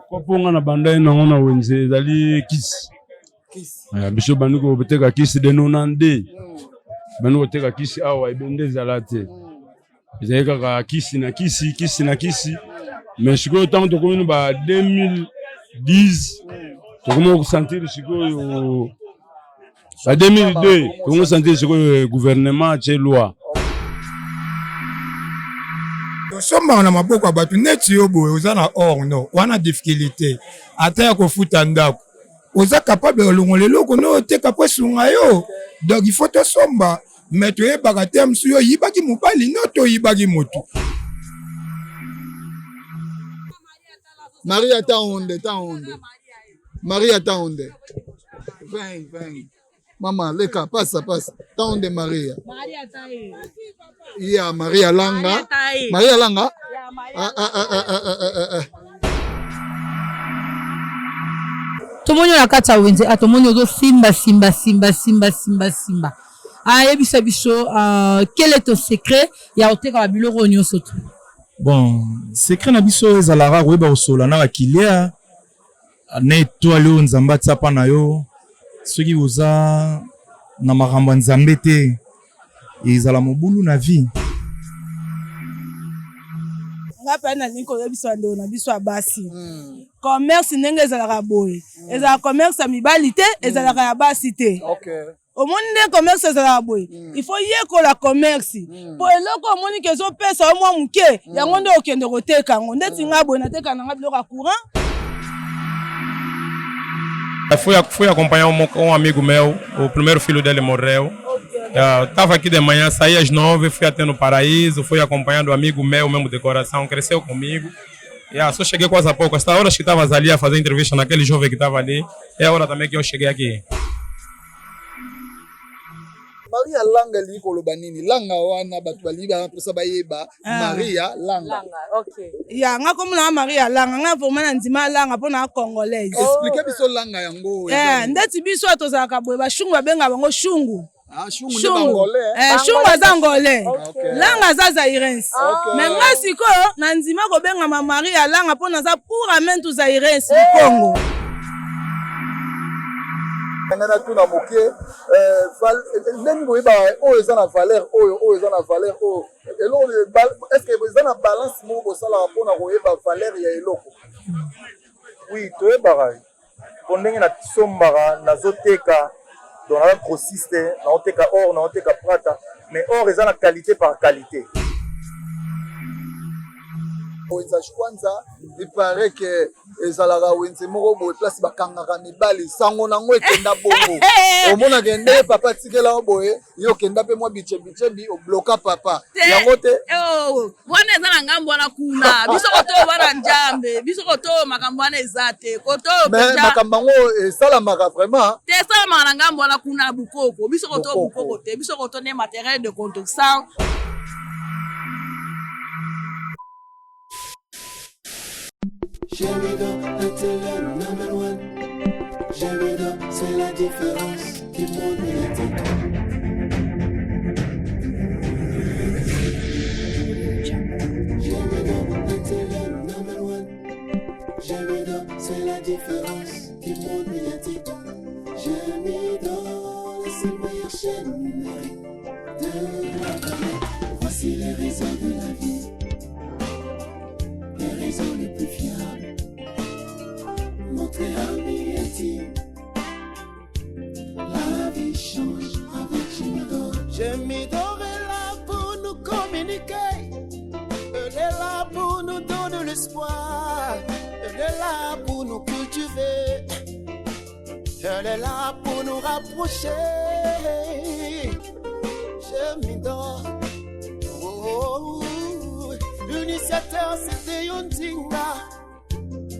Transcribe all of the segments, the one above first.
Koponga na banda nango na wenze ezali kisi. Biso banduko beteka kisi de 92. Banduko teka kisi awa ebende ezalate. Ezali kaka kisi na kisi. Mais sikoyo tango tokomi ba 2010 tokomi kosentir sikoyo ba 2002 tokomi kosentir sikoyo gouvernement tche loi. Somba na maboko ya bato neti yo boye oza na or no wana difficulté ata ya kofuta ndako oza capable olongola eloko no oteka po esunga yo donc il faut tosomba mais toyebaka te mosu yo oyibaki mobali no toyibaki motu. Maria Taonde. Maria Taonde. Viens. Maman, leka, passe. Taonde Maria. Maria Tae. Yeah, Maria Langa. Maria Langa. Tomonyo na kata wenze, tomonyo zo simba. Ayebisa biso, quel est ton secret ya oteka ba biloko nyonso to? Bon, secret na biso ezalara koyeba osola na bakilia na etoile oyo nzambe atiapa na yo soki oza na makambo ya nzambe te ezala mobulu na vie. Ngapa na niko yebiso ndo na biso abasi. Commerce ndenge ezalaka boye. Ezala commerce ya mibali te, ezalaka ya basi te. Okay. Omoni nde commerce ezalaka boye. Il faut yekola commerce. Po eloko omoni kezo pesa o mwa muke, yango ndo okende koteka ngo. Ndeti nga boye nateka na biloko ya courant. Fui acompanhar um amigo meu, o primeiro filho dele morreu. Estava aqui de manhã, saí às 9, fui até no Paraíso, fui acompanhando um amigo meu mesmo de coração, cresceu comigo. Só cheguei quase há pouco, esta hora que estava ali a fazer entrevista naquele jovem que estava ali, é a hora também que eu cheguei aqui. Maria Langa li koloba nini? Langa wana batu baliba pesa bayeba. Maria Langa. Okay. Ya nga komuna Maria Langa, nga vraiment ndima Langa pona congolaise. Expliquez biso Langa yango. Ndeti biso atozaka boye ba shungu babenga bango shungu. Shungu ni bangolais. Shungu za ngolais. Langa za zairense. Mais nga sikoyo na ndima ko benga ma Maria Langa pona za pour amentu zairense Congo. Ngana tuna moke nengo iba o ezana valeur o ezana valeur o est-ce que ezana balance mo bo sala pona ko eba valeur ya eloko. Oui, to eba pondenge na sombara na zoteka dans la grossiste na oteka or na oteka prata mais or ezana qualité par qualité. Wenza kwanza il paraît que ezalaka wenze moko boye place bakangaka mibali sango nango ekenda bongo omona kende papa tikela boye yo kenda pe mwa biche bi obloka papa yango te wana ezana ngambo wana kuna biso koto wana njambe biso koto makambo wana ezate koto mais makambo ngo esalamaka vraiment te esalamaka na ngambo wana kuna bukoko biso koto bukoko te biso koto ne matériel de construction. Jamido, la télé number one. Jamido, c'est la différence du monde médiatique. Jamido, la télé number one. Jamido, c'est la différence du monde médiatique. Jamido, c'est la meilleure chaîne numérique de la planète. Voici les raisons de la vie. Les raisons les plus fiables. Montrez amis intime. La vie change avec Jamido. Jamido est là pour nous communiquer. Elle est là pour nous donner l'espoir. Elle est là pour nous cultiver. Elle est là pour nous rapprocher. Jamido. L'initiateur c'était Yondinga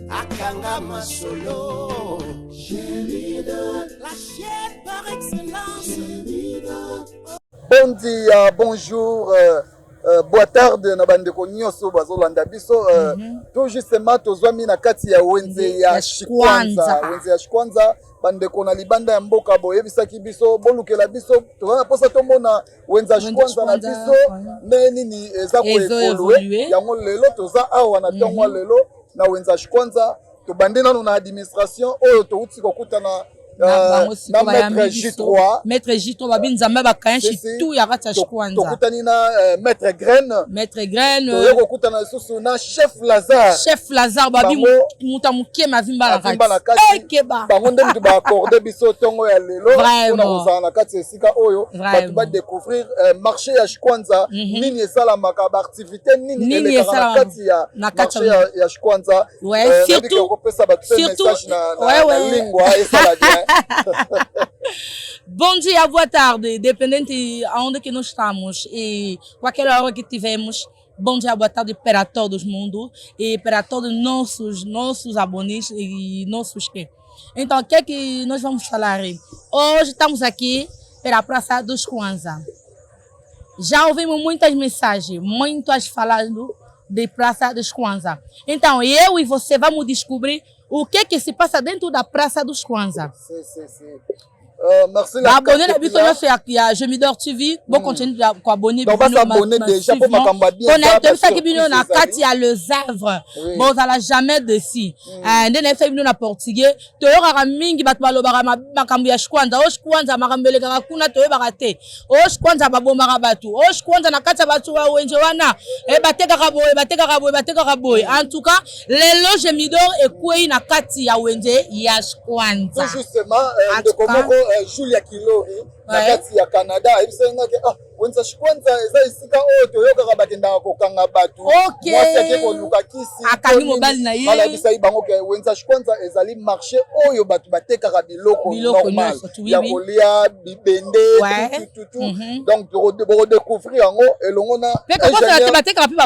Akanga Masolo. Jamido, la chaîne par excellence. Jamido. Bon dia, bonjour, boa tarde na bandeko nyonso bazolanda biso tout justement tozwami na kati ya wenze ya Shikwanza. Wenze ya Shikwanza bandeko na libanda ya mboka boyebisaki biso bolukela biso tozana posa tomona wenza Shikwanza na biso nini eza ko evolue yango lelo toza awa na tongo lelo na wenza Shikwanza tobande nano na administration oyo touti kokutana na maître J3 maître J3 babinzamba bakanshi tout ya kati ya Shikwanza tokutani na maître Graine toyo kokutana susu na chef Lazare babi muta muke mavimba na kati ekeba bango nde mutu ba accorder biso tongo ya lelo pona kozala na kati esika oyo batu ba découvrir marché ya Shikwanza nini esalamaka ba activité nini elekaka na kati ya marché ya Shikwanza surtout kopesa batu message na lingua esala bien. Bom dia, boa tarde, dependente aonde que nós estamos e qualquer hora que tivermos. Bom dia, boa tarde para todos mundo e para todos nossos abonees e nossos que. Então, o que é que nós vamos falar? Hoje estamos aqui pela Praça dos Shikwanza. Já ouvimos muitas mensagens, muitas falando de Praça dos Shikwanza. Então, eu e você vamos descobrir o que se passa dentro da Praça dos Shikwanza. Sim. Merci. Abonné la vidéo il y a Jemidor TV, bon contenu pour abonner. Donc va s'abonner déjà pour ma bien. On a ça qui vient na Katia le Zèvre. Bon ça la jamais dessus. Ndene fait vino na portugais. To yora mingi batu balobara makambu ya Shikwanza. O Shikwanza makambele kaka kuna to yeba te. O Shikwanza babomara batu. O Shikwanza na Katia batu wa wenje wana. E bateka kaboy. En tout cas, les loges Jemidor et kwei na Katia wenje ya Shikwanza. Justement de comment Julia Kilori na kati ya Canada ebisengaki wenza Shikwanza eza isika oyo toyokaka bakendaka kokanga batu mwasi ake koluka kisi akani mobali na ye ala bisayi bango ke wenza Shikwanza ezali marché oyo batu batekaka biloko normal ya kolia bibende donc redécouvrir yango elongo na ingénieur batekaka mpe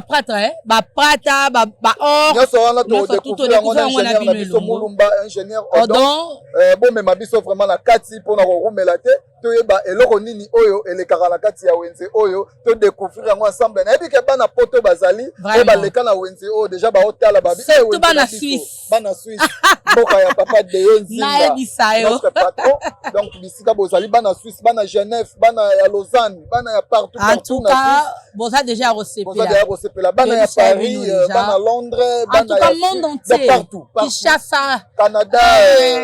baprata ba-or nyonso wana toredécouvrir yango na ingénieur na biso Mulumba ingénieur Odon bomema biso vraiment na kati mpona korumela te toyeba eloko nini oyo elekaka na kati ya wenze oyo to découvrir yango ensemble na yebi ke bana poto bazali e baleka na wenze oyo déjà baotala babi surtout bana Suisse mboka ya papa de Yonzinga notre patron donc bisika bozali bana Suisse bana Genève bana ya Lausanne bana ya partout en tout cas boza déjà recépela bana ya Paris bana Londres bana ya monde entier partout Kinshasa Canada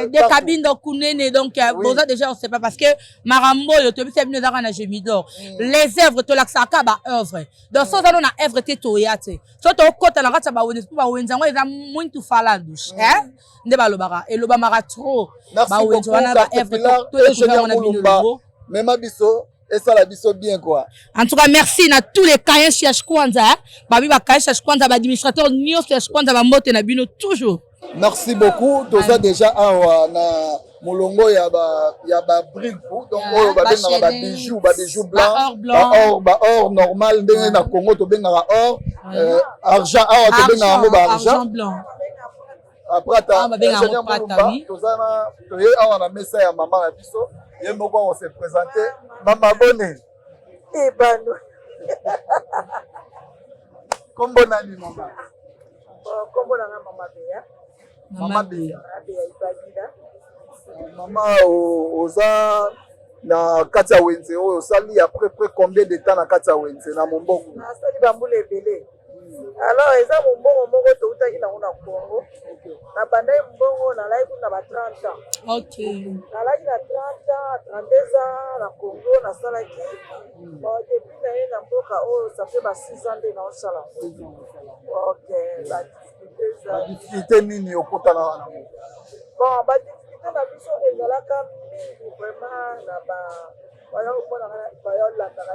des cabines de kunene donc boza déjà on sait pas parce que marambo yo to bisa bino zaka na Jemidor les œuvres to laksaka ba œuvre donc so zalo na œuvre te to yate so to kota na kata ba wenza ngo eza muito falado nde balobaka eloba mara trop ba wenza wana ba œuvre to ingénieur Mulumba mema biso esala biso bien quoi. En tout cas merci na tous les cahiers chez Shikwanza babi ba cahiers chez Shikwanza ba administrateur nyos chez Shikwanza ba mbote na bino toujours. Merci beaucoup toza déjà awa na molongo ya ba brique donc oyo ba benga ba bijoux blanc ba or normal ndenge na Congo to benga or argent awa to benga ngo ba argent blanc après ta ingénieur Mulumba toza na toye awa na mesa ya mama na biso ye moko on se présenter mama bonne et bano kombo nani mama kombo na mama Bea mama oza na kati ya wenze oyo osali après combien de temps na kati ya wenze na mombongo nasali bambula ebele alors eza mombongo moko toutaki nango na Congo na bandai mbongo nalaki kuna ba 30 ans nalaki na 30 ans 32 ans na Congo nasalaki depuis na ye na mboka oyo ça fait ba 6 ans nde naosala badifficulté nini okutana wana bon badifficulté na biso ezalaka mingi vraiment na bayolandaka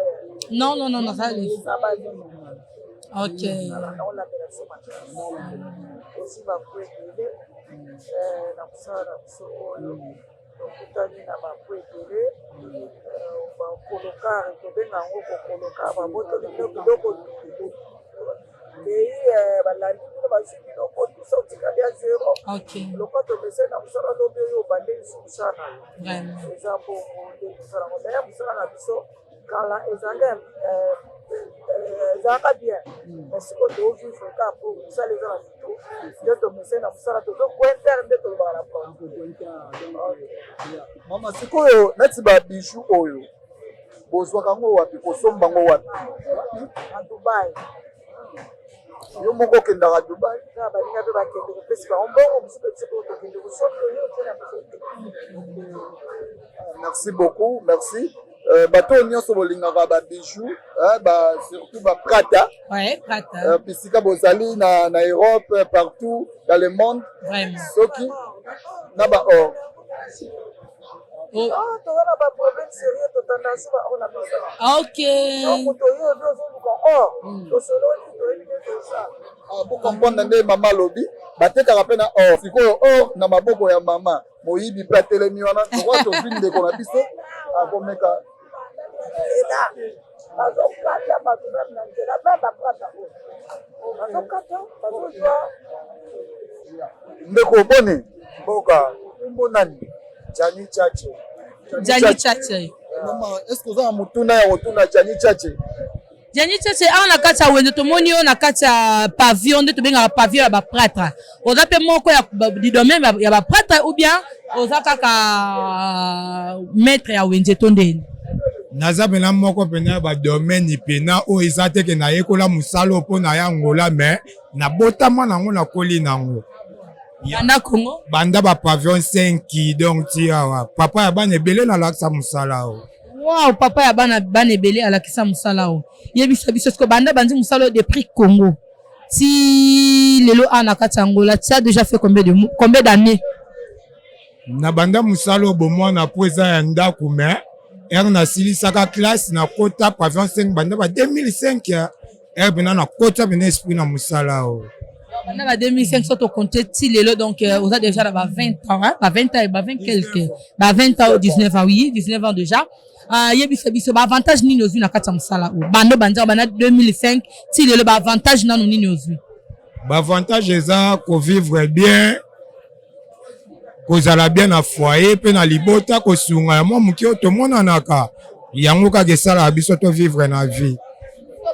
non ça ok aussi bapo ebele na mosala na biso oyo tokutani na bapo ebele bakolokare tobenga yango kokoloka babotoli biloko pays balandi bino bazwi biloko tusa otikali ya zero lokwa tomese na mosala lobi oyo obande biso mosala eza bongo nde mosala ngo daya mosala na biso kala ezalaka bien mais sikoyo toovivre ka po mosala eza na bitu nde tomese na mosala tozokuintere nde tolobaka na mama sikoyo neti babiju oyo bozwaka ngo wapi kosomba ngo wapi na Dubai yo moko kendaka Dubai na baninga pe bakende kopesi bango mbongo mosusu pe tiko tokende kosoto yo tena merci beaucoup merci bato nyonso bolingaka ba bijoux surtout ba prata ouais prata pisika bozali na Europe partout dans le monde vraiment soki na ba or tozana ba problème sérieux totandasi ba on a besoin ok moto yo ozoluka or tosololi toyebi nde tosala pour comprendre nde mama lobi batekaka mpe na or sikoyo or na maboko ya mama moyibi mpe atelemi wana tokwa tozwi ndeko na biso akomeka bazokata bato meme na nzela meme baprata bazokata bazozwa ndeko bone mboka mbonani Jani Chache mama est-ce que oza mutuna ya kotuna Jani Chache awa na kati ya wende tomoni yo na kati ya pavillon nde tobengaka pavillon ya bapratre oza mpe moko ya domaine ya bapratre ou bien oza kaka maître ya wende to ndeni naza pena moko pena ya badomaine pena oyo eza teke nayekola mosala mpo na ya ngola me nabotama nango nakoli nango banda Congo banda ba pavillon 5 donc ti awa papa ya bana ebele nalakisa mosala o wow papa ya bana ebele alakisa mosala o yebisa biso siko banda bandi mosala de prix Congo ti lelo ana kati Angola tu as déjà fait combien d'années na banda mosala bomwana po eza ya ndako me ere nasilisaka classe na kota pavillon 5 banda ba 2005 ya ere pena na kota pena esprit na mosala o banda ba 2005 so to compter ti lelo donc oza déjà na ba 20 ans hein ba 20 ans et ba 20 quelques ba 20 ans ou 19 ans oui 19 ans déjà yebisa biso ba avantage nini ozwi na kati ya mosala o bando banda bana 2005 ti lelo ba avantage nano nini ozwi ba avantage eza ko vivre bien kozala bien na foyer pe na libota kosunga ya mwa moki oyo tomonanaka yango kaka esala biso to vivre na vie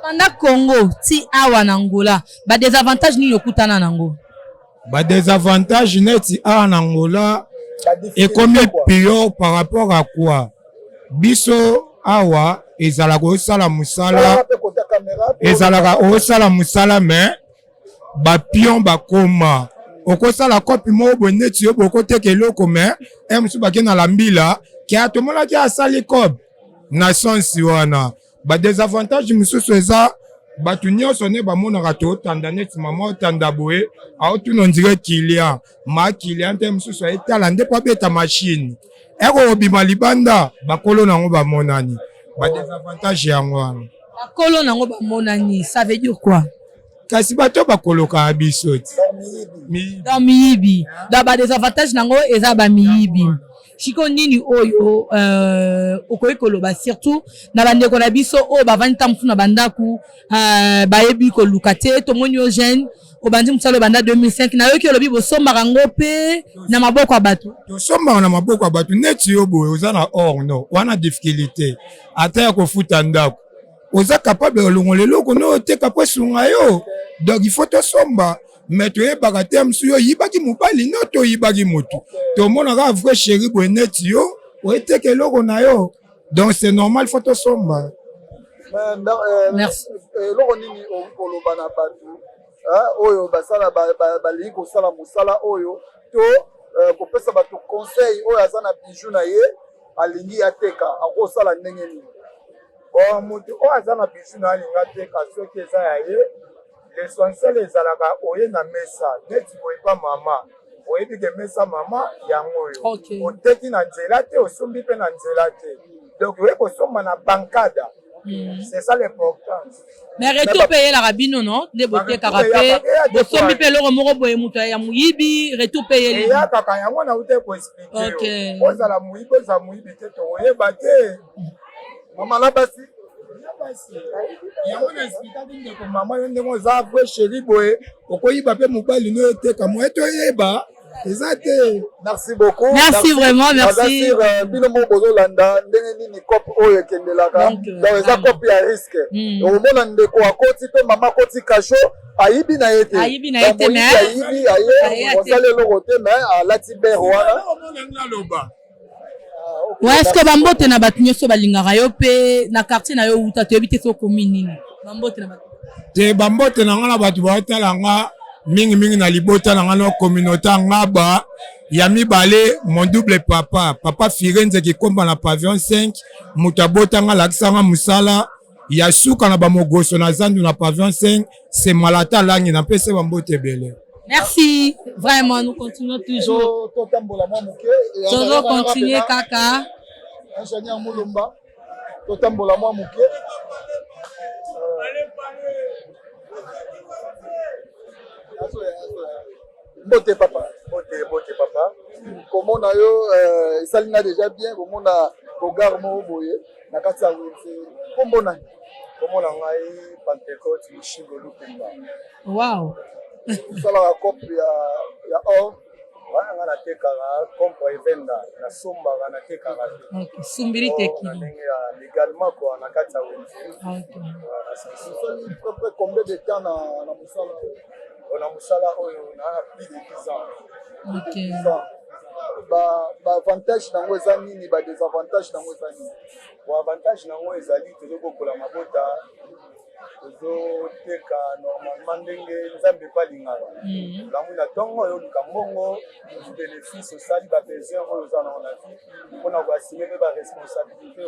banda Congo ti awa na Angola ba désavantage nini okutana nango ba désavantage neti awa na Angola ekomi pire par rapport à quoi biso awa ezalaka osala musala ezalaka osala musala me bapion bakoma okosala kopi moko boye neti yo bokoteka eloko me mosusu bake na lambila ke atomonaki asali kopi na sensi wana badesavantage mosusu eza bato nyonso nde bamonaka tootanda neti mama otanda boye aotuna ondire client ma client te mosusu aetala nde po abeta mashine ekobima libanda bakolo nango bamonani badesavantage yango wana bakolo nango bamonani ça veut dire quoi kasi bato bakoloka biso ti dans miyibi da ba désavantage nango eza ba miyibi chiko nini oyo okoki koloba surtout na bandeko na biso oyo bavandi ntango na bandaku bayebi koluka te tomoni yo jeune obandi mosala banda 2005 nayoki olobi bosombaka ngo mpe na maboko ya bato tosombaka na maboko ya bato neti yo boye oza na or no wana difficulté ata ya kofuta ndako oza capable olongola eloko no oteka po esunga yo donc il faut tosomba me toyebaka te mosu yo oyibaki mobali no toyibaki motu tomonaka vrai chéri boye neti yo oyeteka eloko na yo donc c'est normal faut tosomba eloko nini okoloba na bato oyo basala balingi kosala mosala oyo to kopesa bato conseil oyo aza na bijou na ye alingi ateka akosala ndenge nini moto oyo aza na bijou na alingi ateka soki eza ya ye l'essentiel ezalaka oye na mesa neti boyepa mama oyebi ke mesa mama yango oyo oteki na nzela te osombi mpe na nzela te donc oye kosomba na bankada c'est ça l'importance mais retour payé la rabino non nde botekaka mpe bosombi mpe eloko moko boye moto ya moyibi retour payé eya kaka yango nauti koexplike yo ozala moyibi oza moyibi te tokoyeba te mama na basi yango na explikaki ndeko mama yo ndenge oza vrai chéri boye okoyiba mpe mobali no eteka moye toyeba eza te. Merci beaucoup. Merci vraiment, merci. Bino mo bozolanda ndenge nini cop oyo ekendelaka donc eza cop ya risque omona ndeko akoti pe mama akoti kasho ayibi na ye te ayibi na ye te mais ayibi aye osala eloko te mais alati ber wana ouais est-ce que bambote na bato nyonso balingaka yo mpe na quartier na yo uta toyebi te sokomi nini bambote na bato te bambote na nga na bato baotala nga mingi na libota na nga na communauté nga ba ya mibale mon double papa Firenze qui komba na pavillon 5 mutabota nga lakisa nga musala ya suka na bamogoso na zandu na pavillon 5 c'est malata langi na pese bambote bele. Merci, vraiment, nous continuons toujours. Toujours continuer, Kaka. Ingénieur Moulumba, Totambola Mouké. Bote papa. Comment on a ça l'a déjà bien, comment on a regard mo boye, na kati ya wenze. Comment on a ngai Pentecôte Mishingo Lupemba. Wow. Ça la copie ya or. Wana nga natekaka compre venda na somba na tekaka. OK, sumbiri teki. Légalement quoi na kati ya wenze. OK. Ça fait combien de temps na musala? On a musala on a plus de 10 ans. OK. Ba avantage nango eza nini ba désavantage nango eza nini? Ba avantage nango ezali tozokola mabota tozoteka normalement ndenge nzambe palingaka lamu na ntongo oyo oluka mbongo bénéfice osali babesoin oyo oza nango na vie mpona koasime mpe baresponsabilité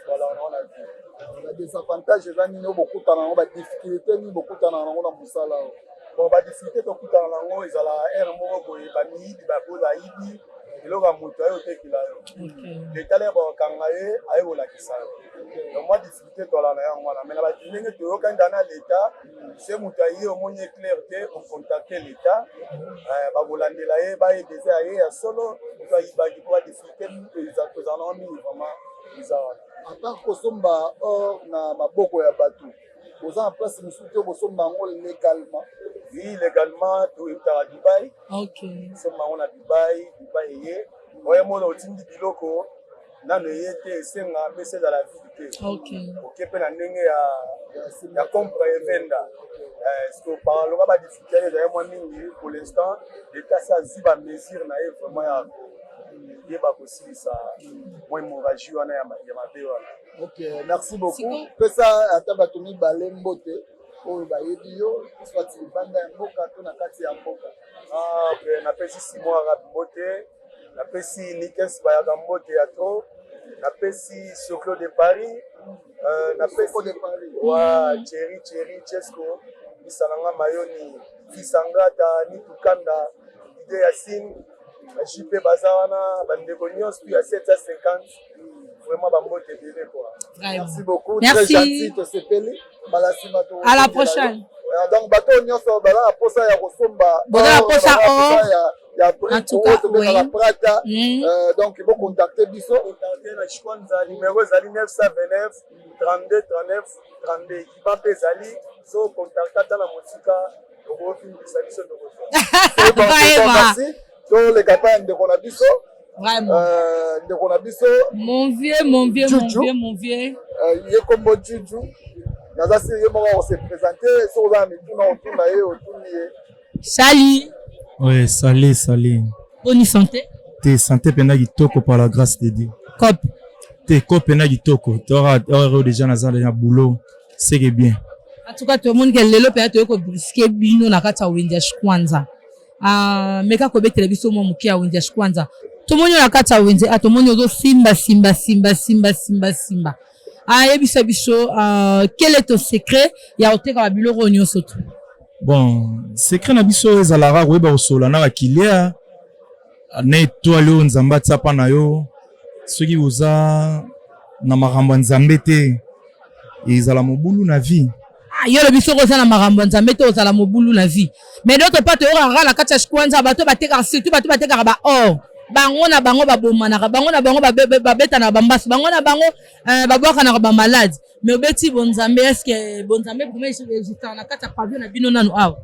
wala nango na vie. Badésavantage eza nini oyo bokutana nango badifficulté nini bokutana nango na mosala oyo? Bon badifficulté tokutana nango ezala ere moko boye bamiyibi bakoza ayibi eloko ya moto aye otekela yo leta le bakanga ye aye kolakisa yo. Donc moi difficulté toala na yango wana mais na ndenge toyokanda na leta se moto aye omoni clair te ocontacte leta bakolandela ye bayebeza ye ya solo moto ayibaki mpo badifficulté tozala nango mingi vraiment eza wana. Apart kosomba or na maboko ya bato oza na place mosusu te bosomba yango légalement? Oui, légalement toyutaka Dubaï. OK. Somba yango na Dubaï eye oye mona otindi biloko nano eye te esenga mbese ezala vide te. OK. Oke mpe na ndenge ya compre evenda ceque paraloka badifficulté ezali mwa mingi pour l'instant leta si azwi bamesure na ye vraiment ya yeba kosilisa mwa hémorragie wana ya mabe wana. Ok, merci beaucoup. Pesa ata bato mibale mbote oyo bayebi yo soit libanda ya mboka to na kati ya mboka. Napesi Simon Arabe mbote, napesi Nikes Bayaka mbote ya tro, napesi Soklo de Paris, napesi de Paris wa Thierry Chesco, Misalanga Mayoni, Fisangata, Nitukanda, Ide Yassine, JP Bazawana, Bandeko Nyos, puis à 750. Vraiment bambote bien quoi. Merci beaucoup. Merci. Très gentil te sepeli. À la prochaine. Donc bateau nyonso bala la posa ya kosomba. La posa ya en tout cas oui. La prata. Donc il faut contacter biso. Contacter na Chikwanza numéro zali 929 32 39 32. Il va pezali so contacter na musika au fin de sa mission de reçoit. Merci. Donc les campagnes de Konabiso. Vraiment. Mon vieux. Il est comme Juju. Nazasi on s'est présenté sur la Salut. Ouais, salut. Bonne santé. T'es santé pena kitoko par la grâce de Dieu. Cop. T'es cop pena kitoko. T'auras déjà na boulot. C'est bien. En tout cas, tout le monde qui est là peut être brisqué bino na kata wenja Shikwanza. Meka kobetela biso mo mukia wenja Shikwanza. Tomonyo na kati ya wenze atomonyo zo simba. Yebisa biso quel est ton secret ya oteka biloko nyonso to? Bon, secret na biso ezalaka koyeba osola na bakilia na étoile oyo nzambe atsapa na yo soki oza na makambo ya nzambe te ezala mobulu na vie. Yo le biso koza na makambo ya nzambe te ozala mobulu na vie. Mais d'autre part toyokaka na kati ya Shikwanza bato batekaka surtout bato batekaka ba or. Bango na bango babomanaka bango na bango babeta na bambasi bango na bango babwaka na ba malade mais obeti bonzambe est-ce que bonzambe pour moi juste na kata pavio na bino nanu awa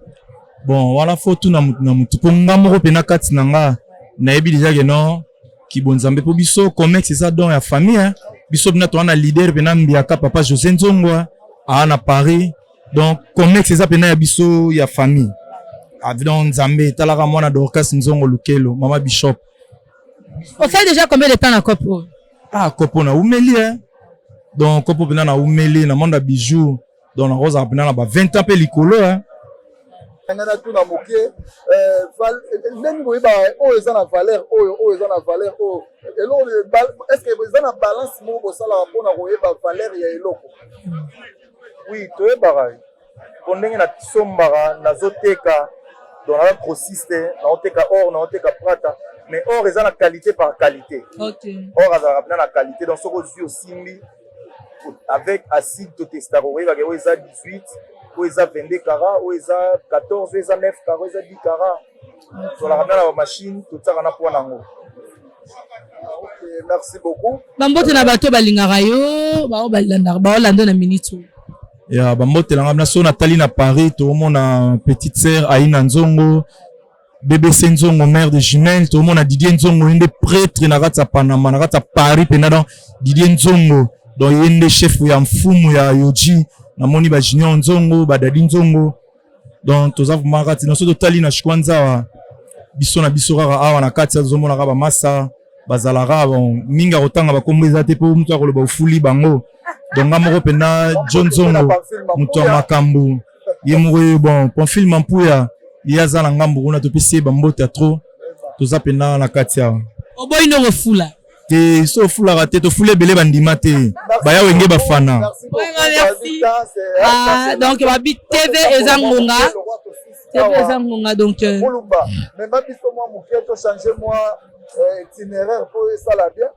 bon wala fotu na mutu ponga moko pena kati nanga na yebi déjà que non ki bonzambe po biso comex ça don ya famille biso bina to na leader pena mbiaka papa José Nzongwa na Paris donc comex ça pena ya biso ya famille avion nzambe talaka mwana Dorcas Nzongo Lukelo mama Bishop. On fait déjà combien de temps la COP? COP on a oumeli hein. Donc COP on a oumeli na manda bijou donc na roza pena na ba 20 ans pe likolo hein. ngana tuna moke ndenge boyeba oyo eza na valeur oyo eza na valeur oyo eloko est-ce que eza na balance moko bosalaka mpona koyeba valeur ya eloko? Oui, toyebaka po ndenge nasombaka nazoteka donc naza grossiste naoteka or naoteka prata mais or eza na qualité par qualité. Or azalaka mpena na qualité donc soki ozwi osimbi avec acide totestaro oyebaka oyo eza 18 oyo eza 22 carats oyo eza 14 oyo eza 9 carats oyo eza 10 carats tozalaka mpena na bamachine totiaka na mpo nango. Merci beaucoup. Bambote na bato balingaka yo baolanda na minute ya bambote langa na so natali na Paris toomona petite sœur Aïna Nzongo BBC Nzongo mère de jumelle toomona Didier Nzongo yende prêtre na kati ya Panama na kati ya Paris pena donc Didier Nzongo donc yende chef ya mfumu ya Yoji namoni ba Junior Nzongo ba Dadi Nzongo donc toza vraiment kati na so totali na Shikwanza biso na biso kaka awa na kati ya tozomona ba massa bazalaka bon minga kotanga bakombo eza te po mutu akoloba ufuli bango donc ngamoko pena John Zongo mutu makambu ye moko bon Pamphile Mampuya ye aza na ngambo kuna topesi bambote ya trop toza pena na kati ya oboyi no fula te so fula te to fule bele bandima te baya wenge bafana. Merci. Donc babi TV ezangonga TV ezangonga donc Mulumba mais ba biso moi moké to changer moi itinéraire pour ça là bien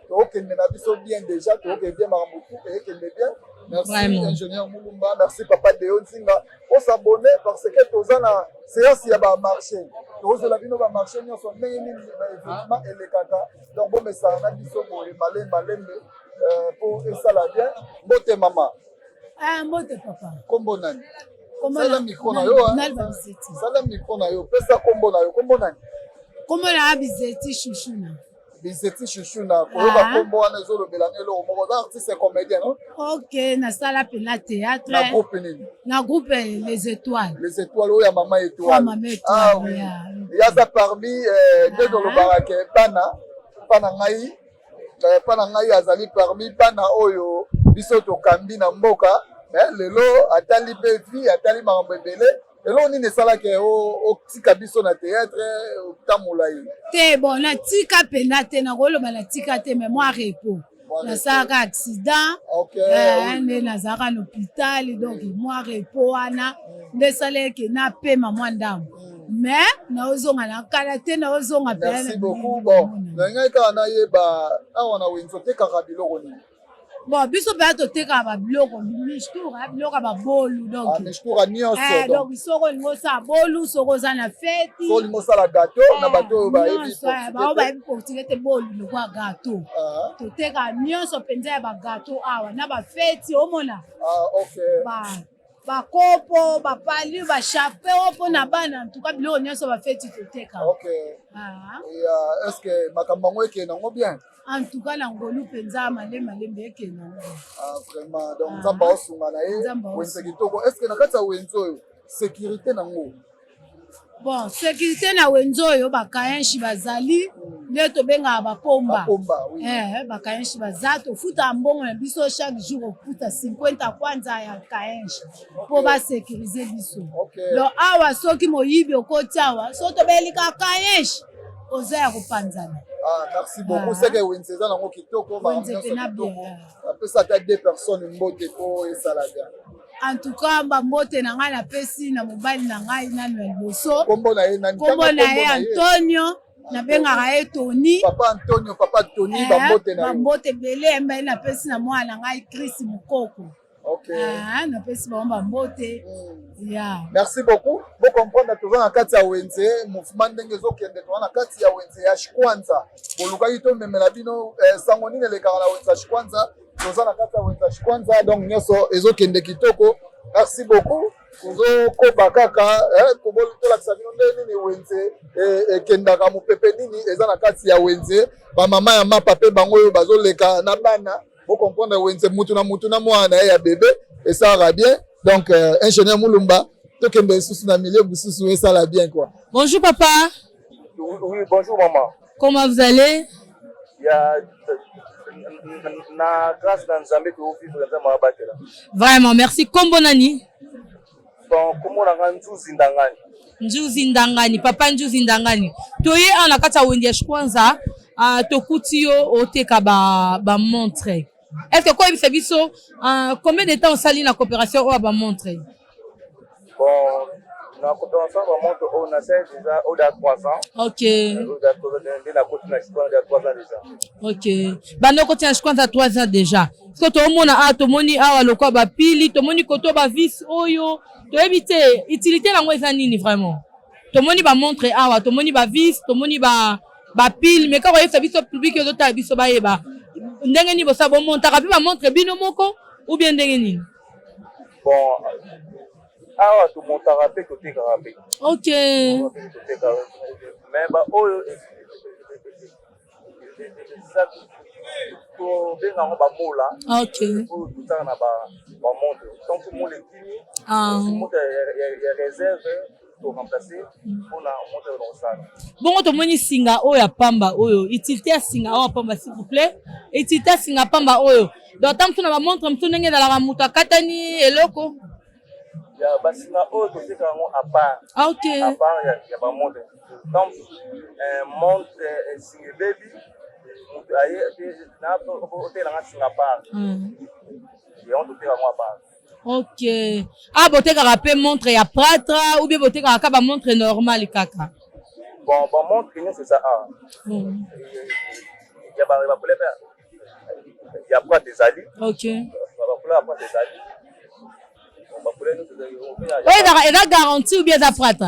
donc il n'a biso bien déjà donc bien maramutu et qu'il est bien. Merci vraiment. Ingénieur Mulumba, merci papa Deo Nzinga. On s'abonner parce que tous na séance ya ba marché. Tous la bino ba marché nyo so ndenge nini événement et les kaka. Donc bon mais ça na biso mo malé pour ça là bien. Mbote maman. Ah mbote papa. Kombo nani? Sala micro na yo. Sala micro na yo. Pesa kombo na yo. Kombo nani? Kombo na Abizeti Chuchuna. Bizeti Chuchuna, koyoba kombo wana ezolobela ngelo moko za artiste comédien non? OK, na sala pena théâtre. Na groupe nini? Na groupe Les Étoiles. Les Étoiles oya Mama Étoile. Mama Étoile. Ah oui. Yaza parmi deux dolobara ke pana ngai azali parmi pana oyo biso to kambi na mboka lelo atali pe vie atali makambo ebele. Elo nini esalaki otika biso na théâtre otamolai te bon na tika pena te na koloba na tika te mais moi repos nasalaka accident nde nazalaka na hôpital donc moi repos wana nde esalaki na pema mwa ndambo mais naozonga na kala te naozonga pena. Merci beaucoup. Bon ngai kaka nayeba awa na wenzo tekaka biloko nini? Bon, biso pe toteka ba biloko mishtura biloko ba bolu donc mishtura nyonso donc soko ngosa bolu soko za na fête soko ngosa la gâteau na bato ba ebi ba ebi portugais bolu le kwa gâteau toteka nyonso penza ya ba gâteau awa na ba fête omona OK ba kopo ba pali ba chapeau po na bana en tout cas biloko nyonso ba fête toteka. OK et est-ce que makambo ngweke nango bien? En tout cas, l'angolou penza malembe ekena. Vraiment donc nzamba osunga na ye wenze kitoko. Est-ce que na kati ya wenzo sécurité nango? Bon, sécurité na wenzo yo bakayenshi bazali nde tobenga bapomba. Bakayenshi bazato futa mbongo na biso chaque jour okuta 50 kwanza ya kayenshi po ba sécuriser biso. Donc awa soki moyibi okoti awa so tobelika kayenshi oza ya kopanzana. Merci beaucoup. C'est que Wenze za nango kitoko ba après ça t'as deux personnes mbote ko et salaga. En tout cas mbote na ngai na pesi na mobali na ngai na Boso. Kombo na ye nani? Kombo na ye Antonio na bengaka ye Tony. Papa Antonio, papa Tony ba mbote na yo. Mbote bele mba na pesi na mwana ngai Chris Mukoko. OK. Na pesi ba mbote. Merci beaucoup. Vous comprenez toujours na kati ya Wenze mouvement ndenge zokende to na kati ya Wenze ya Shikwanza. Boluka ito memela bino sango nini le kala Wenze Shikwanza. Toza na kati ya Wenze Shikwanza donc nyoso ezokende kitoko. Merci beaucoup. Kuzo ko bakaka kobolo to la kisabino nini Wenze ekendaka mopepe nini eza na kati ya Wenze. Ba mama ya mapa pe bango yo bazoleka na bana. Vous comprenez Wenze mutu na mwana ya bébé et ça va bien. Donc, ingénieur Mulumba, tout le monde est dans le milieu, ça va bien quoi. Bonjour papa. Oui, bonjour maman. Comment vous allez? na grâce na Nzambe to vivre Nzambe abatela. Vraiment, merci. Kombo nani? Bon, comment on a Nzuzi Ndangani? Nzuzi Ndangani, papa Nzuzi Ndangani. Toye ana kata wendia shkwanza, tokuti yo oteka ba montre. Est-ce que quoi il biso combien de temps on sali na coopération ou ba montre? Bon, na coopération ba montre on a déjà au-delà de 3 ans. OK. Au-delà de la côté na Shkwanza 3 ans déjà. OK. Bando côté na Shkwanza 3 ans déjà. Parce que to mona to moni awa lokwa ba pili, to moni koto ba vis oyo, to éviter utilité la ngwe nini vraiment. To moni ba montre awa, to moni ba vis, to moni ba pile, mais quand vous avez biso public yo ta biso ba yeba. Ndenge ni bosa bo montaka pe ba montre bino moko ou bien ndenge ni? Bon, awa to montaka pe to tekaka pe. OK. Mais ba oyo to benga ba mola. OK. Pour tout ça na ba montre. Donc pour moi les kini. Montre réserve pour remplacer pour la montre dans ça. Bon to moni singa oyo ya pamba oyo, utilité ya singa oyo pamba s'il vous plaît. Utilité ya singa pamba oyo. Donc tant que na ba montre mtu ndenge na la muta katani eloko. Ya basinga oyo to seka ngo à part. OK. À part ya ba montre. Donc montre singa baby. Aye na to hotel nga singa part. Et on to seka ngo à part. OK. Ah, boté kaka montre ya prêtre ou bien boté kaka ba montre normal kaka. Bon, montre c'est ça. Il y a ba problème. Il y a pas des alliés. OK. Ba pas des alliés. Ba problème c'est ouais, il a garantie ou bien ça prêtre.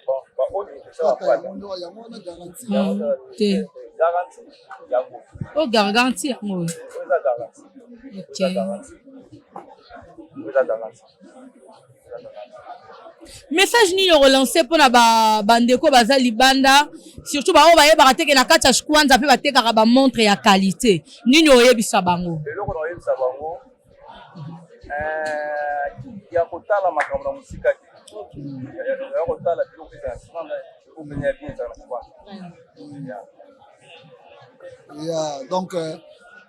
Bon, on dit ça prêtre. Garantie. Oh, garantie moi. OK. Message ni relancé pour na bandeko baza libanda surtout ba o ba yeba teke na kati ya Shkwanza pe bateka ba montre ya qualité nini oyebisa bango eloko na oyebisa bango ya kotala makambo na musika ya kotala biloko ya Shkwanza ko benya bien ça na kwa yeah donc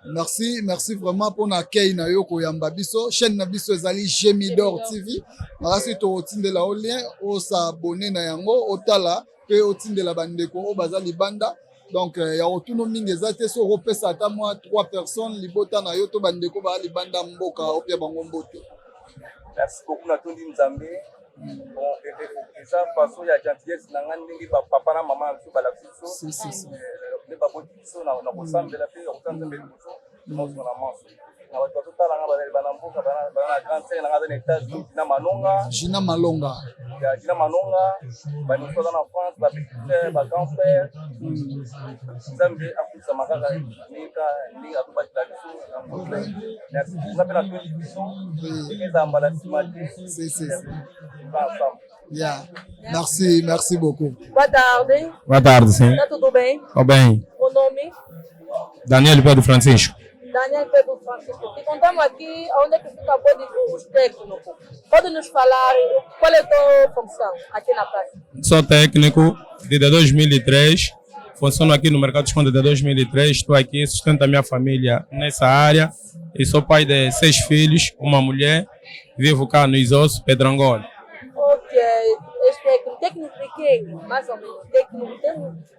merci vraiment pour l'accueil na yo ko yamba biso chaîne na biso ezali Gemidor TV marasi to otindela o lien o s'abonner na yango otala pe otindela bandeko o bazali banda donc ya otuno mingi ezate so repesa ata moi 3 personnes libota na yo to bandeko ba libanda mboka opia bango mboto. Merci beaucoup na tondi Nzambe. Bon eza façon ya gentillesse na ngandi ngi ba papa na mama so ba la biso. Si. Ne ba boti so na kosambela pe otanzembe biso. Nous na manso. Na ba totala nga ba mboka ba grande sœur na ngada na États-Unis na Malonga. Gina Malonga. Ya Gina Malonga. Ba nous dans en France, ba petit frère, ba grand frère. Nzambe afisa makaka ni atuba biso na mboka. Merci. Nous appelle à tous les bisons. Et ça embala simati. Si. Yeah. Merci beaucoup. Boa tarde. Boa tarde, sim. Tá tudo bem? Tô bem. O nome? Daniel Pedro Francisco. Daniel Pedro Francisco. Te contamos aqui onde é que fica os técnicos. Pode nos falar qual é a tua função aqui na praça? Sou técnico desde 2003. Funciono aqui no mercado de Shkwanza desde 2003. Estou aqui, sustento a minha família nessa área. E sou pai de 6 filhos, uma mulher. Vivo cá no Isosso, Pedrangola. Ok. Técnico de quê? Mais ou menos.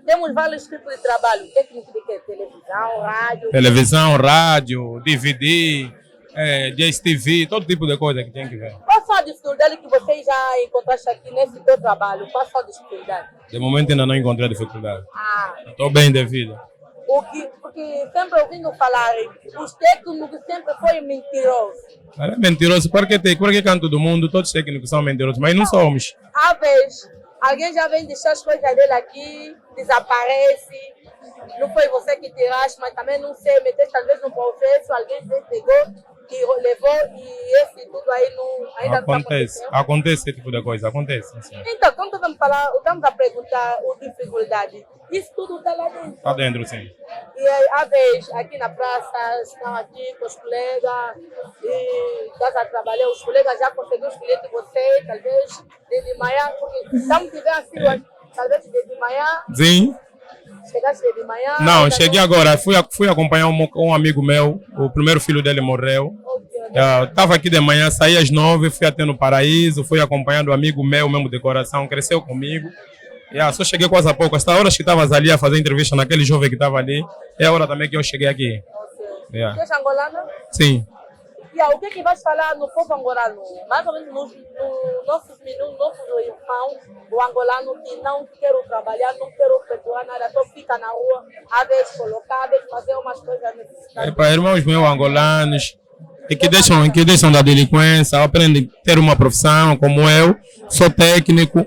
Temos vários tipos de trabalho. Técnico de quê? Televisão, rádio. Televisão, rádio, DVD, DSTV, todo tipo de coisa que tem que ver. Qual são a dificuldade que você já encontraste aqui nesse teu trabalho? Qual são a dificuldade? De momento ainda não encontrei dificuldade. Estou bem de vida. Porque sempre ouvindo falar, os técnicos sempre foram mentirosos. É mentiroso, porque canto todo mundo, todos os técnicos são mentirosos, mas não somos. Às vezes, alguém já vem deixar as coisas dele aqui, desaparece, não foi você que tiraste, mas também não sei, meteste talvez no processo, alguém pegou e levou e esse tudo aí ainda acontece, não acontece esse tipo de coisa, acontece. Sim. Então, quando estamos a perguntar a dificuldade, isso tudo está lá dentro. Está dentro, sim. E às vezes, aqui na praça, estão aqui com os colegas, e estás a trabalhar, os colegas já conseguiram escolher de você, talvez de manhã, porque estamos a ver assim, talvez de manhã. Sim. chegasse de manhã? Não, cheguei agora. Fui acompanhar um amigo meu. O primeiro filho dele morreu. Estava aqui de manhã, saí às 9, fui até no Paraíso, fui acompanhando um amigo meu mesmo de coração, cresceu comigo. Só cheguei quase há pouco. Esta hora que estavas ali a fazer entrevista naquele jovem que estava ali, é a hora também que eu cheguei aqui. Você é angolano? Sim. O que vais falar no povo angolano? Mais ou menos nos nossos irmãos, o angolano que não quer trabalhar, não quer efetuar nada, só fica na rua, às vezes colocar, às vezes fazer umas coisas necessárias. Para irmãos meus angolanos, que deixam da delinquência, aprendem a ter uma profissão como eu, sou técnico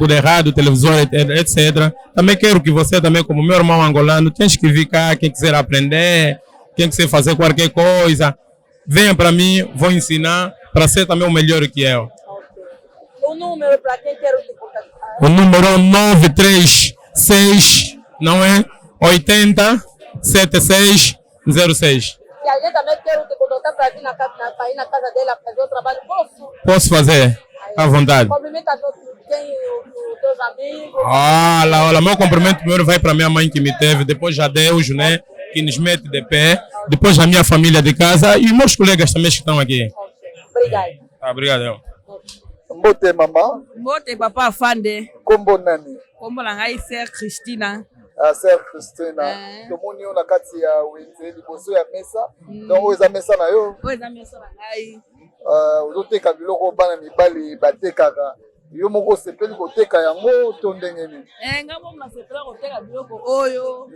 de rádio, televisão, etc. Também quero que você também, como meu irmão angolano, tens que vir cá, quem quiser aprender, quem quiser fazer qualquer coisa, venha para mim, vou ensinar para ser também o melhor que eu. O número para quem quer te contactar? O número 936, não é? 80 76 06. Se alguém também quer te contactar para ir na casa dela fazer o trabalho, posso? Posso fazer, à vontade. Cumprimenta todos os teus amigos. Olha, meu cumprimento primeiro vai para minha mãe que me teve, depois a Deus, né? Que nos mete de pé, depois a minha família de casa e meus colegas também que estão aqui. Obrigado. Obrigado. Mbote mama. Mbote papa Fande. Kombo nani? Kombo na ngai Sœur Christina. Sœur Christina. Tomoni yo na kati ya wenze liboso ya mesa. Donc oyo eza mesa na yo. Oyo eza mesa na ngai. Ozoteka biloko bana mibali batekaka. Yo moko osepeli koteka yango to ndenge nini? Nga mo nasepela koteka biloko oyo.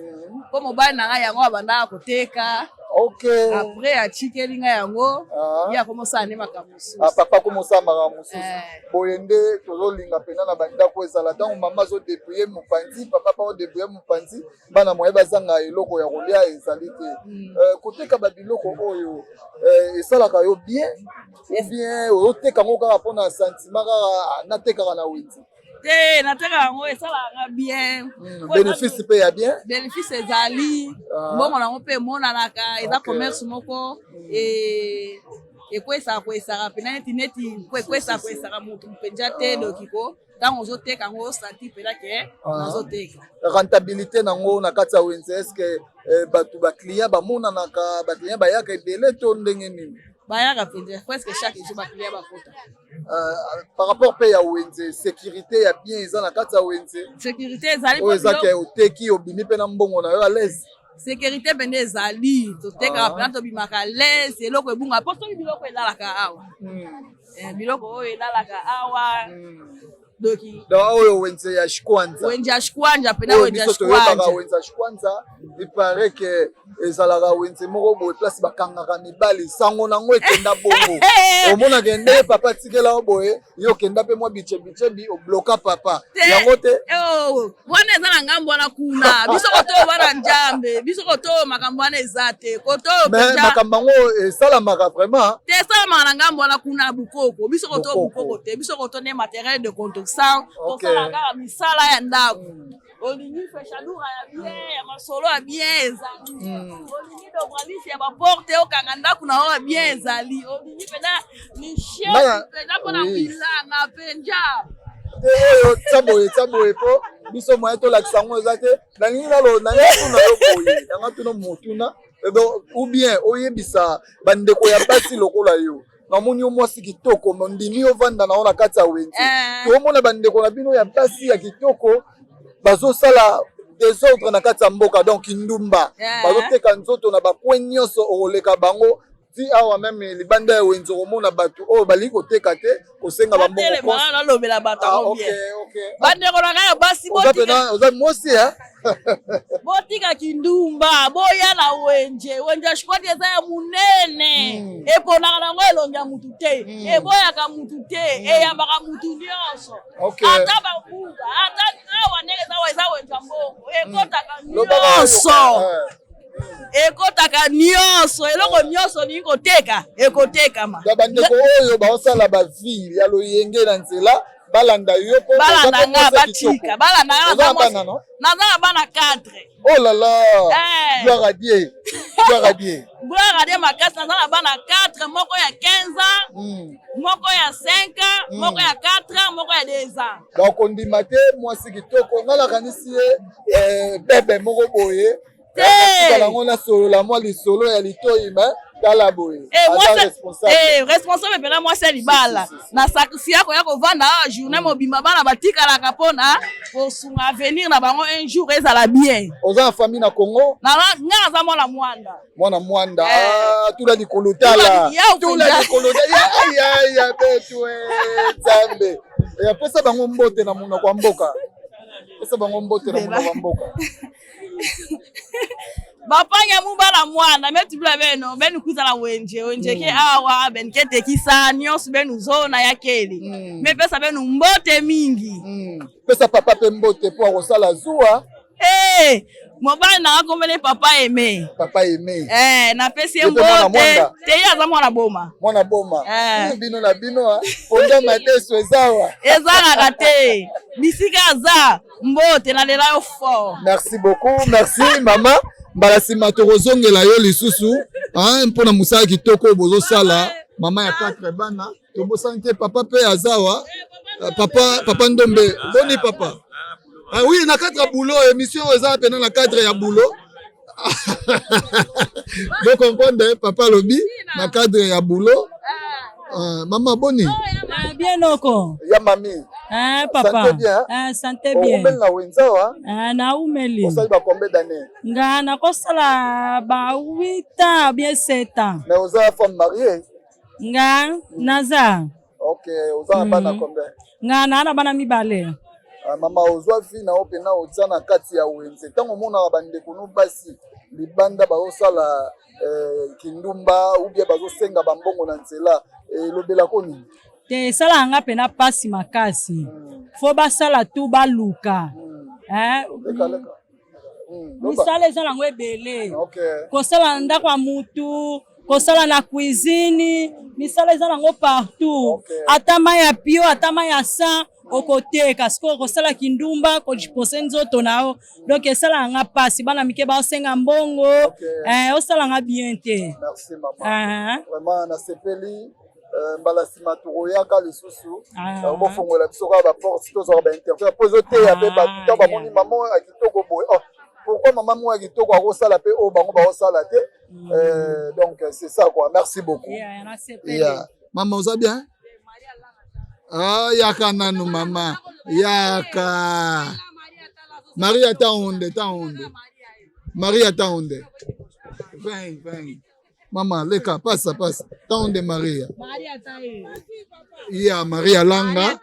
Po mobali na ngai yango abandaka koteka. Okay. Après atikeli ngai yango. Ya komosa ne makambo mosusu. Papa komosa makambo mosusu. Boyende tozolinga pena na bandako ezala ntango mama azodebrouye mopanzi, papa pa odebrouye mopanzi, bana moye bazanga eloko ya kolia ezali te. Koteka babiloko oyo esalaka yo bien ou bien ozoteka yango kaka mpona sentiment kaka natekaka na wenzi? Te nateka yango esalaka bien. Bénéfice pe ya bien? Bénéfice ezali. Mbongo nango mpe emonanaka eza commerce moko ekwesaka pena neti ekwesaka motu mpenza te dokiko ntango ozoteka yango osanti mpena ke nazoteka. Rentabilité nango na kati ya wenze eske bato baclient bamonanaka baclient bayaka ebele to ndenge nini? Bayaka mpenza presque chaque jour baclient bakota. Par rapport pe ya wenze sécurité ya bien eza na kati ya wenze? Sécurité ezali oyo eza ke oteki obimi mpe na mbongo na yo à l'aise? Sécurité pene ezali totekaka mpena tobimaka à l'aise eloko ebunga mpo soki biloko elalaka awa biloko oyo elalaka awa doki oyo wenze ya Shikwanza. Wenze ya Shikwanza pena wenze ya Shikwanza. Wenze ya Shikwanza il paraît que ezalaka wenze moko boye place bakangaka mibali sango nango ekenda bongo. Omonaka nde papa tikela boye yo kenda pe mwa bichebi obloka papa. Yango te. Wana eza na ngambo wana kuna. Biso koto wana njambe, biso koto makambo wana eza te. Koto mais makambo yango esalamaka vraiment. Te esalamaka na ngambo wana kuna Bukoko. Biso koto Bukoko te. Biso koto ne matériel de construction. Tosala kaka misala ya ndako. Olingi fechadura ya bien, ya masolo ya bien ezali. Olingi dobralisi ya baporte okanga ndako na oyo bien ezali. Olingi pena ni chef pena pona bilanga penja. Oyo tsaboye po biso moye tolakisa yango eza te nalingi nanga tuna yo boye nanga tuna motuna ou bien oyebisa bandeko ya basi lokola yo namoni yo mwasi kitoko ndimi ovanda na yo na kati ya wenze toomona bandeko na bino ya basi ya kitoko bazosala desordre na kati ya mboka donc ndumba bazoteka nzoto na bakwe nyonso okoleka bango ti awa meme libanda ya wenze komona bato oyo balingi koteka te kosenga bambongo nalobela bato yango bien bandeko na ngai ya basi oza mosi botika kindumba boya na wenje ya Shikwanza eza ya munene eponaka nango elongi ya mutu te eboyaka mutu te eyambaka mutu nyonso ata bakuba ata awa ndenge eza wenje ya mbongo ekotaka nyonso ekotaka nyonso eloko nyonso ningi koteka ekotekama. Bandeko oyo baosala bavile ya loyenge na nzela balanda yo po balanda nga batika balanda nga naza na bana 4. Oh là là, gloire à Dieu, gloire à Dieu. Gloire de makasi naza na bana 4 moko ya 15 ans moko ya 5 ans moko ya 4 ans moko ya 2 ans. Donc on dit maté moi si kitoko ngala kanisi bébé moko boye kala ngona solo la moi li solo ya litoyi mais kala boye responsable pena moi c'est libala na sacrifice ko ya ko vanda journée mobimba bana batika la kapona pour son avenir na bango un jour ezala bien. Oza famille na Congo na nga za mwana mwanda tula likolotala ya betwe zambe ya pesa bango mbote na muna kwa mboka pesa bango mbote na muna kwa mboka bapanya mubala mwana metubula beno benu kuzala wenje ke awa ben kete kisani os benu zona yakeli me pesa benu mbote mingi pesa papa pe mbote po akosala zuwa mobali na akomele papa aimé na pesi mbote te yaza mwana boma bino na bino ponda mateso ezawa kate bisika za mbote na lela yo fort. Merci beaucoup, merci mama. Mbala sima tokozongela yo lisusu mpona musala kitoko bozo sala mama ya 4 bana tobosante papa pe azawa papa Ndombe boni papa oui na 4 boulot émission eza pena na 4 ya boulot vous comprenez papa lobi na 4 ya boulot maman boni bien oko ya mami papa santé bien na wenzawa na umeli osali ba combien d'années nga na kosala ba 8 ans bien 7 ans mais oza femme mariée nga naza okay oza bana combien nga na bana mibale mama ozwa fi na opena oza na kati ya wenze tango mona bandeko no basi libanda bazosala kindumba ou bien bazosenga bambongo na nzela lobela koni te sala nga pena pasi makasi fo basala tu baluka misala eza nango ebele kosala ndako ya mutu kosala na cuisine misala eza nango partout ata mai ya pio ata mai ya sa okoteka siko kosala kindumba kojipose nzoto nao donc esala nga pasi bana mike baosenga mbongo osala nga bien te. Merci maman vraiment na sepeli mbala sima tukoyaka lisusu obofongola biso kaka baporte tozala bainterview pozo te ya mpe bato bamoni mama ya kitoko boye pourquoi mama mo ya kitoko akosala mpe oyo bango baosala te donc c'est ça quoi. Merci beaucoup mama oza bien yaka nanu mama yaka Maria ta onde Maria ta onde vem mama leka passa ta onde Maria ya Maria langa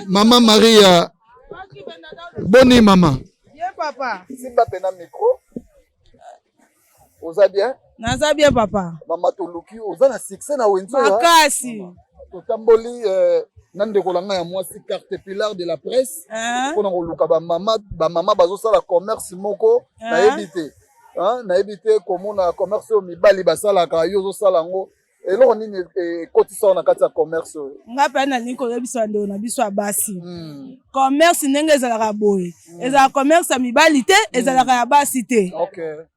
mama Maria boni mama bien papa simba pena micro oza bien naza bien papa mama toluki oza na succès na wenzo makasi totamboli na ndeko langa ya mwasi carte pilar de la presse mpona koluka bamama bazosala commerce moko nayebi te komona commerce oyo mibali basalaka yo ozosala yango eloko nini ekotisa na kati ya commerce oyo nga mpe nalingi koyebisa ndeko na biso ya basi commerce ndenge ezalaka boye ezalaka commerce ya mibali te ezalaka ya basi te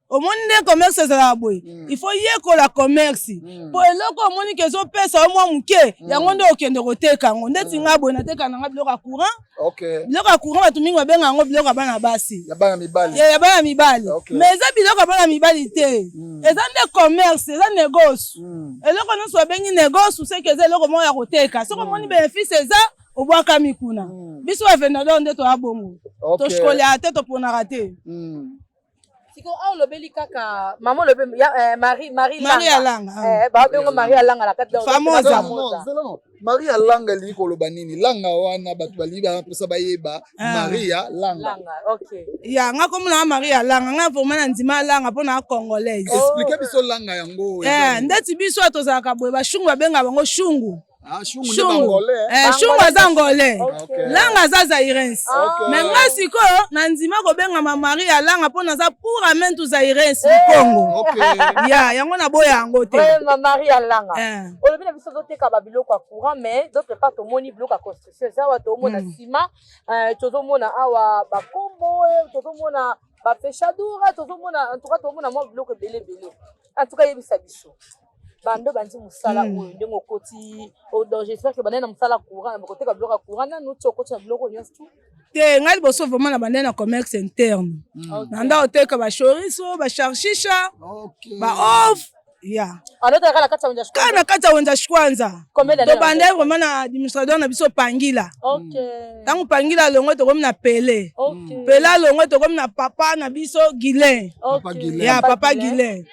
omoni nde commerce ezalaka boye il faut yekola commerce po eloko omoni ke ezopesa yo mwa moke yango nde okende koteka yango ndeti nga boye nateka nanga biloko ya courant biloko ya courant bato mingi babenga yango biloko ya bana basi ya bana mibali mais eza biloko ya bana mibali te eza nde commerce eza négoce eloko nyonso babengi négoce seke eza eloko moko ya koteka soki omoni bénéfice eza obwakami kuna biso bavendador nde toya bongo toshikolela te toponaka te. Siko au lobeli kaka maman lobe Marie Alanga ba bengo Marie Alanga la kati famosa Marie Alanga li koloba nini langa wana bato baliba pesa bayeba Marie Alanga okay ya nga komuna Marie Alanga nga vraiment na ndima Alanga pona congolaise expliquer biso langa yango ndeti biso tozalaka boye bashungu babenga bango shungu shungu aza angolais langa aza zairense me nga sikoyo na ndima kobengama Marie Alanga mpo naza pour amentu zairense Congo yango naboya yango te Marie Alanga olobi na biso tozoteka babiloko ya courant mais d'autre part tomoni biloko ya construction eza awa tomona nsima tozomona awa bakombo boye tozomona bafechadura tozomona en tout cas tozomona mwa biloko ebele en tout cas yebisa biso bando bandi mosala oyo ndenge okoti donc j'espère que banaye na mosala courant bakoteka biloko ya courant nanu ti okoti na biloko nyonso tu te ngai liboso vraimen na bande na commerce interne nanda oteka bashoriso basharshisha baof ya kana kati ya wenza shikwanza tobande vraimen na administrateur na biso pangila ntango pangila alongwe tokomi na pele pele alongwe tokomi na papa na biso guilin ya papa guilin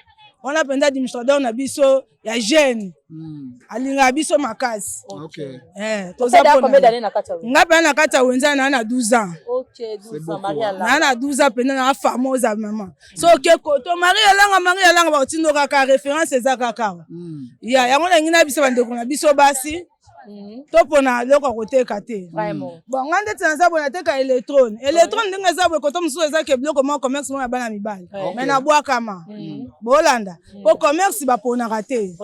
wana mpenza administrateur na biso ya jeune alingaka biso makasi nga pena na kati ya wenza naa na 12 ans naa na 12 ans pena naa famosa mama so oke koto mari elanga bakotindo kaka référence eza kaka ya yango nangi na biso bandeko na biso basi to mpona eloko ya koteka te bon nga ndeti naza boye nateka électrone ndenge eza boye koto mosusu ezaki biloko mwa commerce moko ya bana mibali me nabwakama bolanda po commerce baponaka te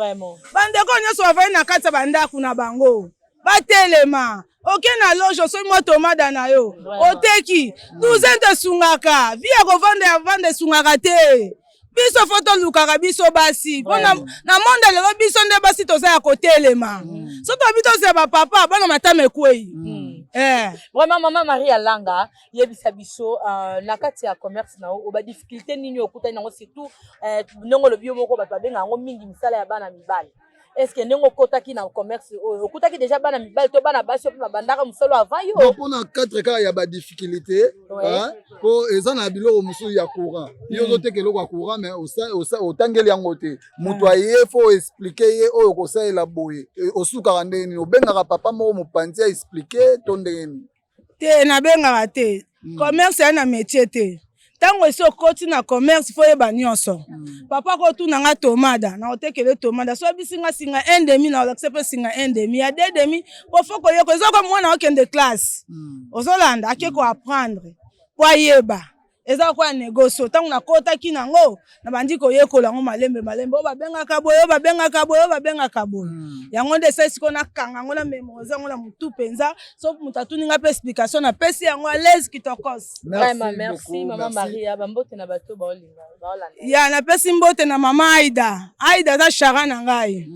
bandeko nyonso bavai na kati ya bandako na bango batelema oke na loge osoki mwa tomada na yo oteki 12 te esungaka vi ya kovanda esungaka te biso fo tolukaka biso basi mpona na monde lelo biso nde basi toza ya kotelema so tobi tozela bapapa bana matama ekwei vraiment mama Marie Alanga yebisa biso na kati ya commerce na o ba difficulté nini okutani nango surtout ndongo lobi moko bato babenga yango mingi misala ya bana mibali est-ce que ndongo kotaki na commerce okutaki déjà bana mibali to bana basi po bandaka musolo avant yo mpona 4 cas ya ba difficulté po eza na biloko musu ya courant yo zoteka eloko ya courant mais otangeli yango te moto aye fo expliquer ye oyo kosalela boye osukaka ndeni obengaka papa moko mopanzi a expliquer to ndeni te nabengaka te commerce ya na métier te tango esi okoti na commerce fo yeba nyonso papa kotuna nga tomada na otekele tomada so bisinga singa 1,5 na olakise mpe singa 1,5 ya 2,5 po fo koyeko ezoko mwana okende classe ozolanda ake koapprendre po ayeba eza kwa négocio tango nakotaki nango na bandi koyekola yango malembe oyo babengaka boye yango nde esali sikoyo nakanga yango na mémorise yango na motu mpenza so moto atuninga mpe explication napesi yango à l'aise kitokos merci mama Maria bambote na bato baolinga ya napesi mbote na mama Aida aza shara na ngai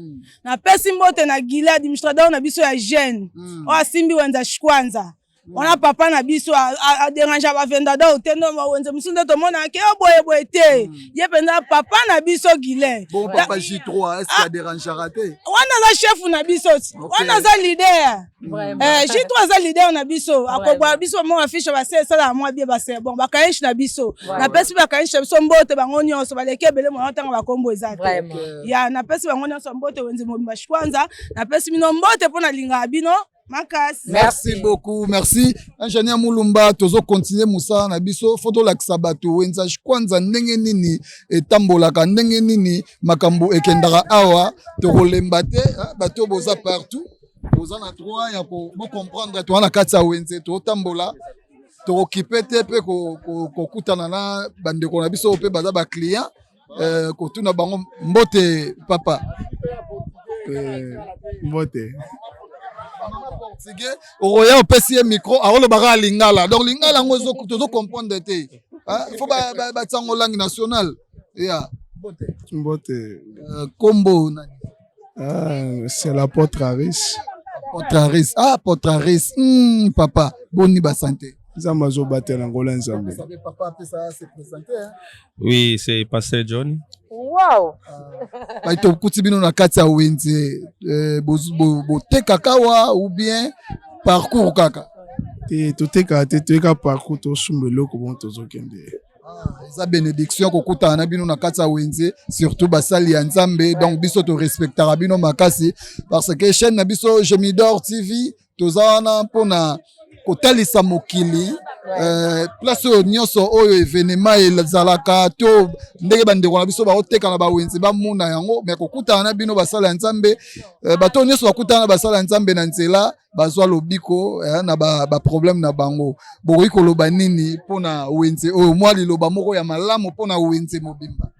napesi mbote na Gila administrateur na biso ya jeune oyo asimbi wenza shikwanza wana papa na biso a déranger ba vendada otendo mawenze musunde to mona ke boye te ye penza papa na biso Guilin bon papa J3 est-ce qu'il a déranger raté wana la chef na biso wana za leader J3 za leader na biso akobwa biso mo affiche ba sala moi bien ba c'est bon ba kaenshi na biso na pesi ba kaenshi biso mbote bango nyonso baleke bele mo tanga ba kombo ezate ya na pesi bango nyonso mbote wenze mo bashikwanza na pesi mino mbote pona linga bino Merci beaucoup, merci. Ingénieur Mulumba, tozo continuer Moussa na biso photo lakisa bato wenza kwanza ndenge nini etambolaka ndenge nini makambo ekendaka awa tokolemba te bato boza partout boza na droit ya ko comprendre to na kati ya wenze to tambola to occuper te pe ko kutana na bandeko na biso pe baza ba client ko tuna bango mbote papa mbote portugais oya opesi ye micro aolobaka lingala donc lingala ngo tozo comprendre te il faut ba tsango langue nationale ya mbote kombo c'est la Potraris Potraris papa boni ba santé nzambe azobatela ngola nzambe papa peut ça se présenter oui c'est Pasteur John. Wow. Baito kuti bino na kati ya wenze boteka kawa ou bien parcours kaka te toteka te toyeka parcours tosumba eloko bon tozokende eza bénédiction kokutana na bino na kati ya wenze surtout basali ya nzambe donc biso to respectera bino makasi parce que chaîne na biso Gemidor TV tozana mpona kotalisa mokili place oyo nyonso oyo événement ezalaka to ndenge bandeko na biso baoteka na bawenzi bamuna yango me kokutana na bino basala ya nzambe bato nyonso bakutana na basala ya nzambe na nzela bazwa lobiko na baproblème na bango bokoki koloba nini mpona wenze oyo mwa liloba moko ya malamu mpona wenze mobimba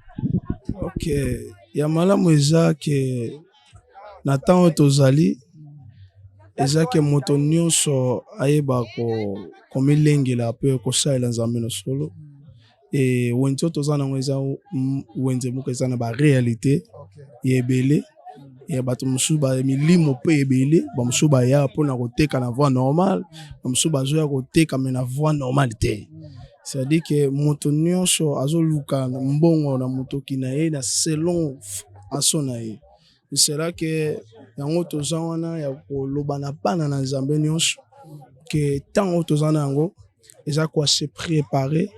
ok ya malamu eza ke na ntango tozali eza ke moto nyonso ayeba komilengela mpe kosalela nzambe na solo e wenze oyo toza nango eza wenze moko eza na baréalité ya ebele ya bato mosusu bamilimo mpe ebele bamosusu baya mpona koteka na voie normale bamosusu bazoya koteka me na voie normale te c'est-à-dire ke moto nyonso azoluka mbongo na motoki na ye na selon aso na ye c'est là que yango toza wana ya koloba na bana na nzambe nyonso ke ntango toza na yango eza kwa se préparer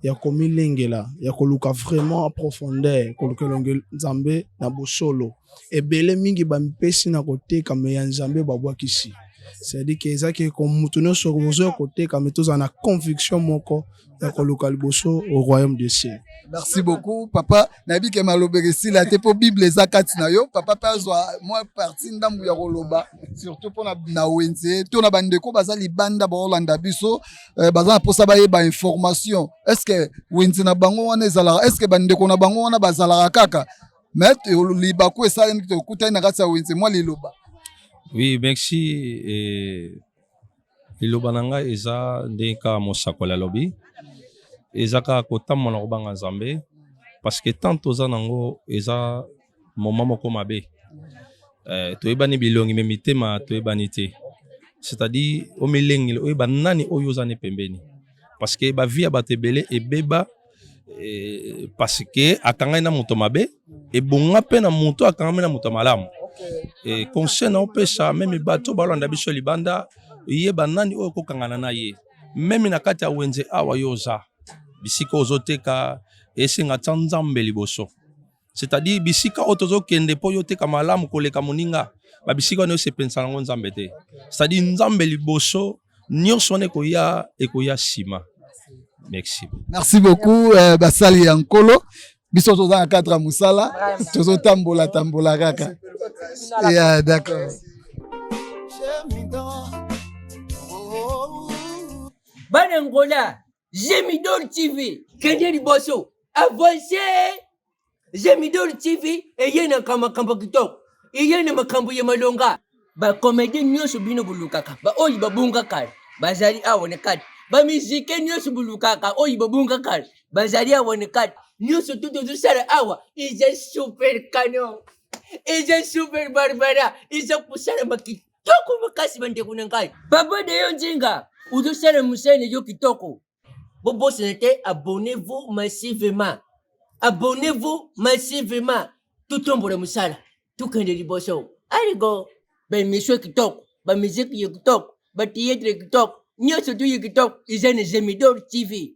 ya komilengela ya koluka vraiment en profondeur koluka elonge nzambe na bosolo ebele mingi bamipesi na koteka me ya nzambe babwakisi c'est-à-dire que eza ke moto nyonso ozoya koteka me toza na conviction moko ya koluka liboso au royaume de cieux. Merci beaucoup papa nayebi ke malobeke sila te po bible eza kati na yo papa mpe azwa mwa parti ndambu ya koloba surtout mpona na wenze to na bandeko baza libanda baolanda biso baza na mposa bayeba information est ce que wenze na bango wana ezalaka est ce que bandeko na bango wana bazalaka kaka mais libaku esalemi tokutani na kati ya wenze mwa liloba. Oui, merci. Liloba na ngai eza ndenge kaka mosakola lobi eza kaka kotambola kobanga nzambe parce que tant toza nango eza moma moko mabe toyebani bilongi me mitema toyebani te c'est-à-dire omilengeli oyeba nani oyo oza ne pembeni parce que bavie ya bato ebele ebeba parce que akangai na moto mabe ebonga mpe na moto akangami na moto malamu conseil na opesa meme bato balanda biso libanda yeba nani oyo kokangana na ye meme na kati ya wenze awa yo oza bisika ozoteka esenga tya nzambe liboso c'est-à-dire bisika oyo tozokende mpo yo teka malamu koleka moninga babisika wana osepelisa nango nzambe te c'est-à-dire nzambe liboso nyonso wana ekoya nsima. Merci beaucoup basali ya nkolo biso toza na cadre ya mosala tozotambola kaka ya d'accord. Bana Ngola, Jemidor TV, kende liboso, avancez. Jemidor TV, eye na kamba kitoko, eye na makambo ya malonga. Ba komedi nyonso bino bulukaka, ba oyi babunga kale, bazali awone kale. Ba mizike nyonso bulukaka, oyi babunga kale, bazali awone kale. Nyonso tuto dusara awa, is a super canon. Is a super barbara, is a kusara makitoko makasi bande kunangai. Baba de yonjinga. Udosere musene yo kitoko. Bobo senete, abonnez-vous massivement. Abonnez-vous massivement. Tout tombe le musala. Tout kende liboso. Allez-go. Ben monsieur kitoko. Ben musique yo kitoko. Ben théâtre kitoko. Nyoso tu yo kitoko. Izane Jemidor TV.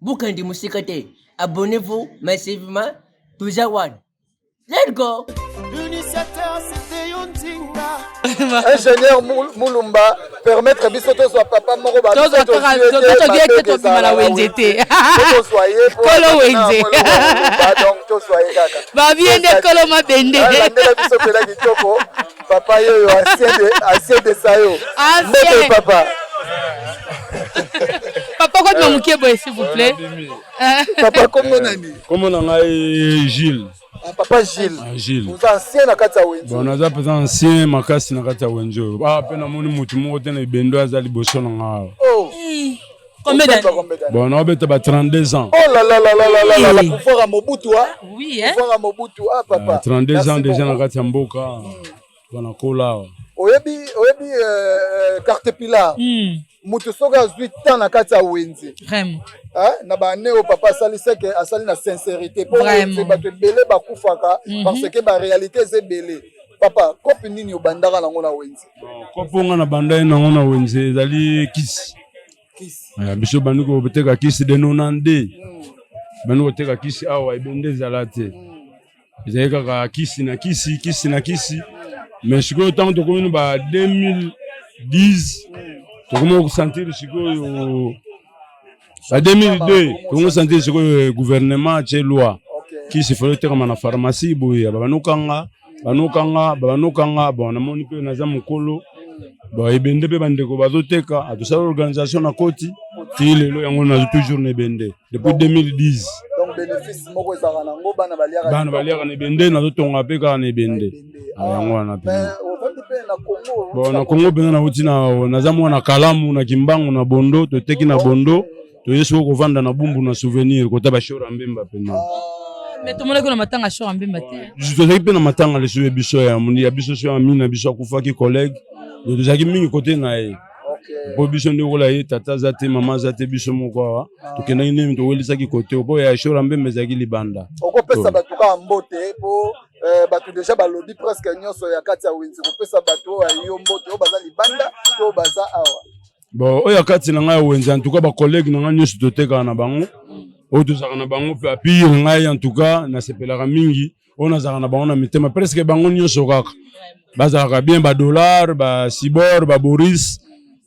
Bukandi musikate. Abonnez-vous massivement. Toujawan. Let's go. L'initiateur c'était Yontinga. Ingénieur Moulumba permettre biso to soit papa moko ba to direct to bimala wenzete to soyez kolo wenze donc to soyez kaka ba viende kolo mabende ndela biso pela kitoko papa yo ancien de sayo ancien papa quoi de mon kiebo s'il vous plaît papa comment nani comment on a Gilles. Papa Gilles. Gilles. Vous ancien na kati ya wenzo. Bon naza peza ancien makasi na kati ya wenzo. Ba pe na moni mutu moko te na bendo azali boso na nga. Oh. Combien d'années? Bon on a beta ba 32 ans. Oh là là là là là là pouvoir à Mobutu hein. Oui hein. Pouvoir à Mobutu ah papa. 32 ans déjà na kati ya mboka. Bana kola. Oyebi carte pila. Mutu soka 8 ans na kati ya wenzi. Vraiment. Hein na ba neo papa sali seke asali na sincérité pour wenzi ba te belé ba kufaka parce que ba réalité c'est belé. Papa kopi nini obandaka nango na wenzi. Koponga na bandai nango na wenzi ezali kisi. Biso banduko beteka kisi de 92. Banduko teka kisi awa ebende zalate. Ezali kaka kisi na kisi. Mais sikoyo tango tokomi ba 2010 tokomi kosentir sikoyo ba 2002 tokomi kosentir sikoyo gouvernement tye loi kisi folo tekama na pharmacie boye banokanga bon namoni mpe naza mokolo ebende mpe bandeko bazoteka atosala organisation na koti ti lelo yango nazo toujours na ebende depuis 2010. Donc bénéfice moko ezaka nango bana baliaka na ebende nazotonga mpe kaka na ebende yango wana mpe na Congo. Bon na Congo bena na uti na zamu na Kalamu na Kimbangu na Bondo to teki na Bondo to yeso ko vanda na Bumbu na souvenir ko taba shora mbemba pena. Mais tout le monde a matanga shora mbemba te. Je te dis pe na matanga le suwe biso ya mundi ya biso so amina biso kufa ki collègue. De zaki mingi côté na e. Po biso ndi kola ye tata zate mama zate biso moko to kena ine to welisa ki côté po ya shora mbemba zaki libanda. Oko pesa batuka mbote po batu déjà balobi presque nyonso ya kati ya wenzi ko pesa batu ayo mbote o baza libanda to baza awa. Bon oya kati na ngai wenzi en tout cas ba collègue na ngai nyonso to teka na bango. O to zaka na bango pe appuyer ngai en tout cas na sepelaka mingi ona zaka na bango na mitema presque bango nyonso kaka. Bazaka bien ba dollar ba Sibor ba Boris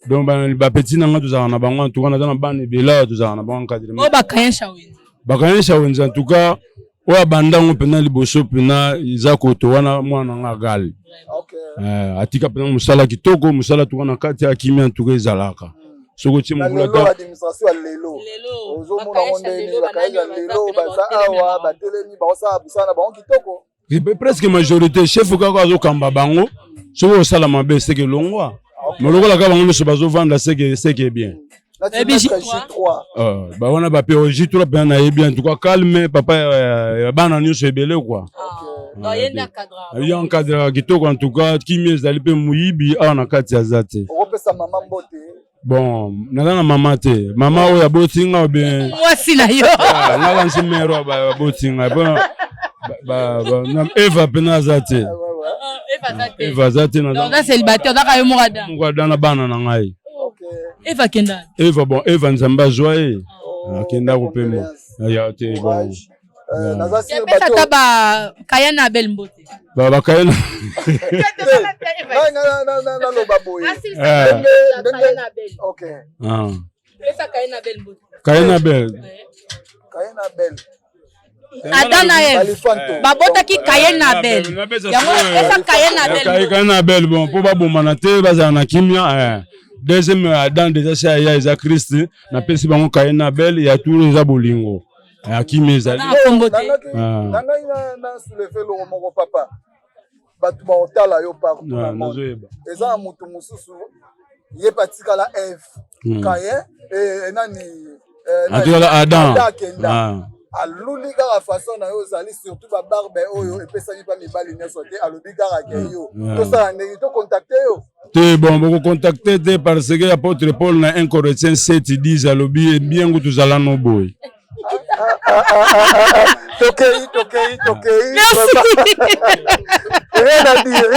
donc ba petit na ngai to zaka na bango en tout cas na na bane bela to zaka na bango cadre. O ba kayensha wenzi. Ba kayensha wenzi en tout cas oya bandango pena liboso pena izako to wana mwana nga gali. Atika pena musala kitoko musala to wana kati akimi en tout cas ezalaka. Soko ti mukula ta administration ya lelo. Ozo mona onde ni bakaya lelo baza awa batelemi ba osa busana ba kitoko. Presque majorité chef kako azo kamba bango soko osala mabe seke longwa. Molokola ka bango so bazo vanda seke bien. Bah on a pas peur J3 bien na bien en tout cas calme papa bana nyonso ebele quoi. Il y a un cadre kitoko en tout cas qui mieux ali pe muyibi ana kati ya zate. Opesa mama mbote. Bon na mama te mama oya botinga bien. Moi si na yo. Na lansi mero ba botinga bon ba na Eva pena zate. Eva zate na. Donc là célibataire daka yo morada. Ngwada na bana na ngai. Eva kenda. Eva bon Eva nzamba joie. Kenda ko pemo. Ya te bon. Nazasir bato. Pesa taba kayana bel mbote. Ba kayana. Na lo baboy. Kayana bel. Okay. Pesa kayana bel mbote. Kayana bel. Kayana bel. Adana Eve. Babota ki kayena bel. Yango esa kayena bel. Kayena bel bon po baboma na te baza na kimia deuxième Adam déjà c'est ya Isa Christ na pesi bango kayena bel ya tout za bolingo. Akimi ezali. Nanga ina soulever lo moko papa. Batu ba otala yo partout na monde. Eza mutu mususu ye patikala Eve. Kayen nani Adela Adam. Aluli kaka façon na yo zali surtout ba barbe oyo epesani pa mibali nyonso te alobi kaka ke yo to sala ndenge to contacter yo te bon boko contacter te parce que apôtre Paul na 1 Corinthiens 7:10 alobi bien que tuzala no boy. Tokei. Rien à dire.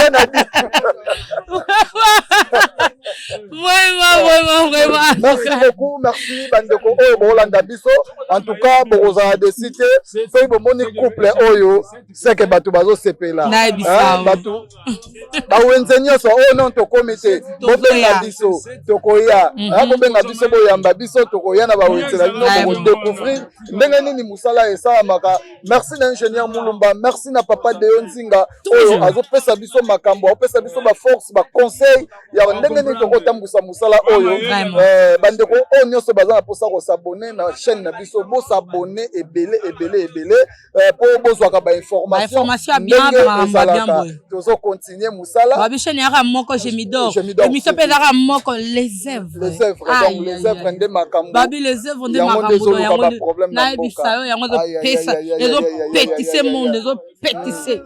Vraiment. Merci beaucoup, merci Bandeko Oyo Bolanda Biso. En tout cas, Boroza de cité, fait bon moni couple Oyo, c'est que batu bazo sepela. Batu. Ba wenzenyo so oh non to comité. Bobenga biso, tokoya. Bobenga biso boyamba biso tokoya na ba wenzela bino ko découvrir. Ndenge nini musala esa maka. Merci l'ingénieur Mulumba, merci na papa Deo Nzinga. Oyo azo pesa biso makambo, pesa biso ba force, ba conseil. Ya ndenge nini to kotambusa musala oyo. Bandeko o nyonso baza posa ko s'abonner na chaîne na biso, bo s'abonner ebele po bozwaka ba information bien boy. Tozo continuer musala. Ba chaîne ya moko Jemidor. Émission pezaka moko les œuvres. Les œuvres donc les œuvres ndé makambo. Babi les œuvres ndé makambo ya problème na bisayo ya ngo pesa. Ezo pétisser monde, ezo pétisser.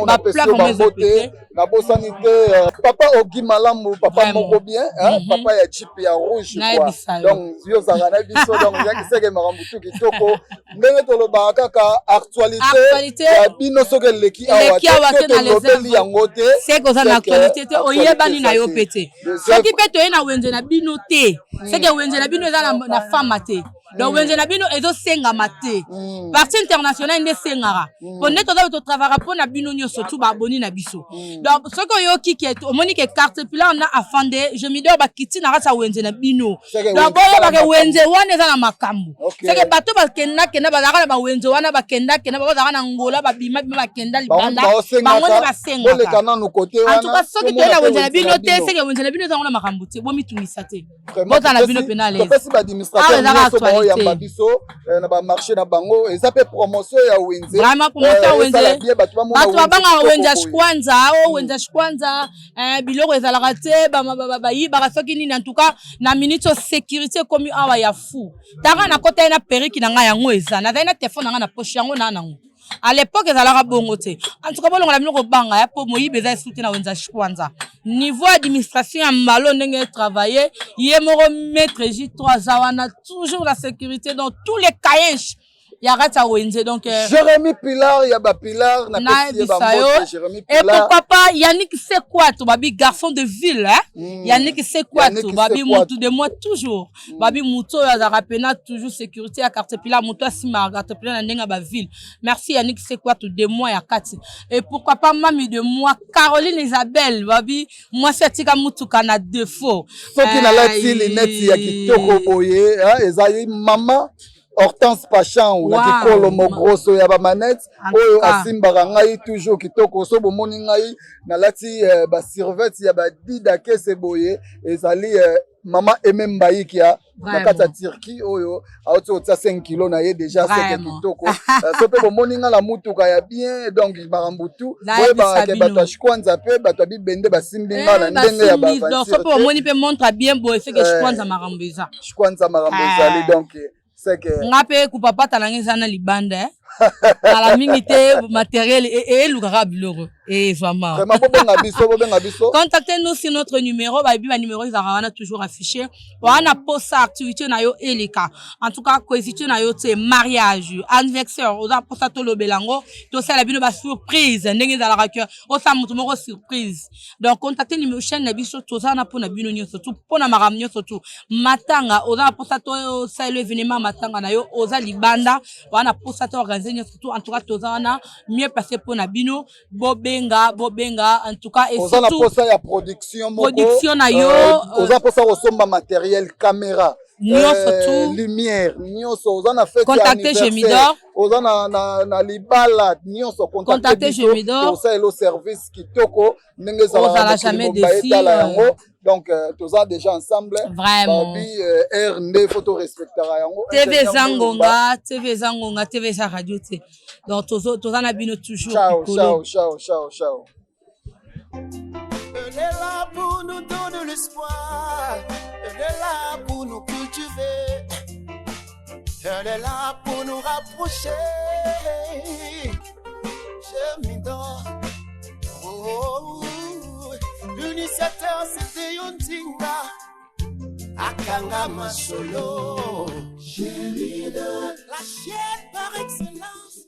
Ba plat comme beauté. Na bosani te papa Ogi Malamu papa moko bien papa ya chip ya rouge quoi donc yo zanga na biso donc yakiseke makambo tu kitoko ndenge toloba kaka actualité ya bino soke leki awa te lobeli yango te c'est que ça na actualité te oyebani na yo pete soki pe to na wenze na bino te c'est que wenze na bino eza na femme te donc wenze na bino ezo senga mate partie internationale nde sengara ponne to travailler pour na bino nyonso tu ba boni na biso donc ce que yo ki au moni ke carte puis là on a afandé je me dis ba kiti na rasa wenze na bino donc boyo ba ke wenze wana eza na makambo c'est que bato ba kenda ba na ba wenze wana ba kenda ba za na ngola ba bima ba kenda libanda ba ngone ba senga le kananu côté wana en tout cas ce que to na wenze na bino te c'est que wenze na bino eza na makambo te bo mitumisa te bota na bino penale to pesi ba administrateur yamba biso na ba marché na bango eza pe promotion ya Wenze vraiment promotion Wenze bato babanga Wenze Shikwanza Wenze Shikwanza biloko ezalaka te bayibaka soki nini en tout cas na minute sécurité comme awa ya fou tanga na kota na periki na nga yango eza na na téléphone na nga na poche yango na nango à l'époque ezalaka bongo te en tout cas bolonga la biloko banga ya po moyibe eza soutien na Wenze Shikwanza niveau administration ya malo ndenge travailler ye moko maître J3 zawana toujours la sécurité dans tous les cahiers Yarata Wenze donc Jérémy Pilar ya ba Pilar na petit ba Jérémy Pilar et pourquoi pas Yannick Sekwato babi garçon de ville Yannick Sekwato babi mutu de moi toujours babi muto ya rapena toujours sécurité à carte Pilar muto asima carte Pilar na ndenga ba ville merci Yannick Sekwato de moi ya kati et pourquoi pas mami de moi Caroline Isabelle babi moi setika mutu kana défaut soki na lati lineti ya kitoko boye ezali mama Hortense Pachan ou na kikolo mo grosso ya ba manette oyo asimbaka ngai toujours kitoko so bomoni ngai na lati ba servette ya ba dida kese boye ezali mama Emembaiki ya na kata Turquie oyo auto 5 kg na ye déjà c'est kitoko so pe bomoni ngai la mutuka ya bien donc barambutu boye ba ke bato Shikwanza pe bato bibende basimbi ngai na ndenge ya ba donc so pe bomoni pe montre bien boye c'est que Shikwanza marambeza donc c'est que ngape kupapata na ngeza na libanda ala mingi te matériel et lukaka biloko et vraiment contactez-nous sur notre numéro ba numéro izarana toujours affiché wana posa activité na yo eleka en tout cas coïncidence na yo te mariage anniversaire oza posa to lobelango to sala bino ba surprise ndenge za la raqueur o sa mutu moko surprise donc contactez numéro chaîne na biso to za na pona bino nyonso to pona maramnyo surtout matanga oza posa to sala événement matanga na yo oza libanda wana posa to organiser surtout en tout cas tozana mieux passer pour nabino bobenga en tout cas et surtout na posa ya production na yo oza posa osomba matériel caméra lumière nyonso oza na fête contacter Gemidor oza na libala nyonso contacter Gemidor pour ça le service kitoko ndenge za jamais déçu donc toza déjà ensemble vraiment RND photo respectera yango TV Zangonga TV sa radio te donc toza na bino toujours ciao Elle est là pour nous donner l'espoir, elle est là pour nous cultiver, elle est là pour nous rapprocher. Je m'endors. L'initiateur c'était Yontinga Akanga Masolo. La chienne par excellence.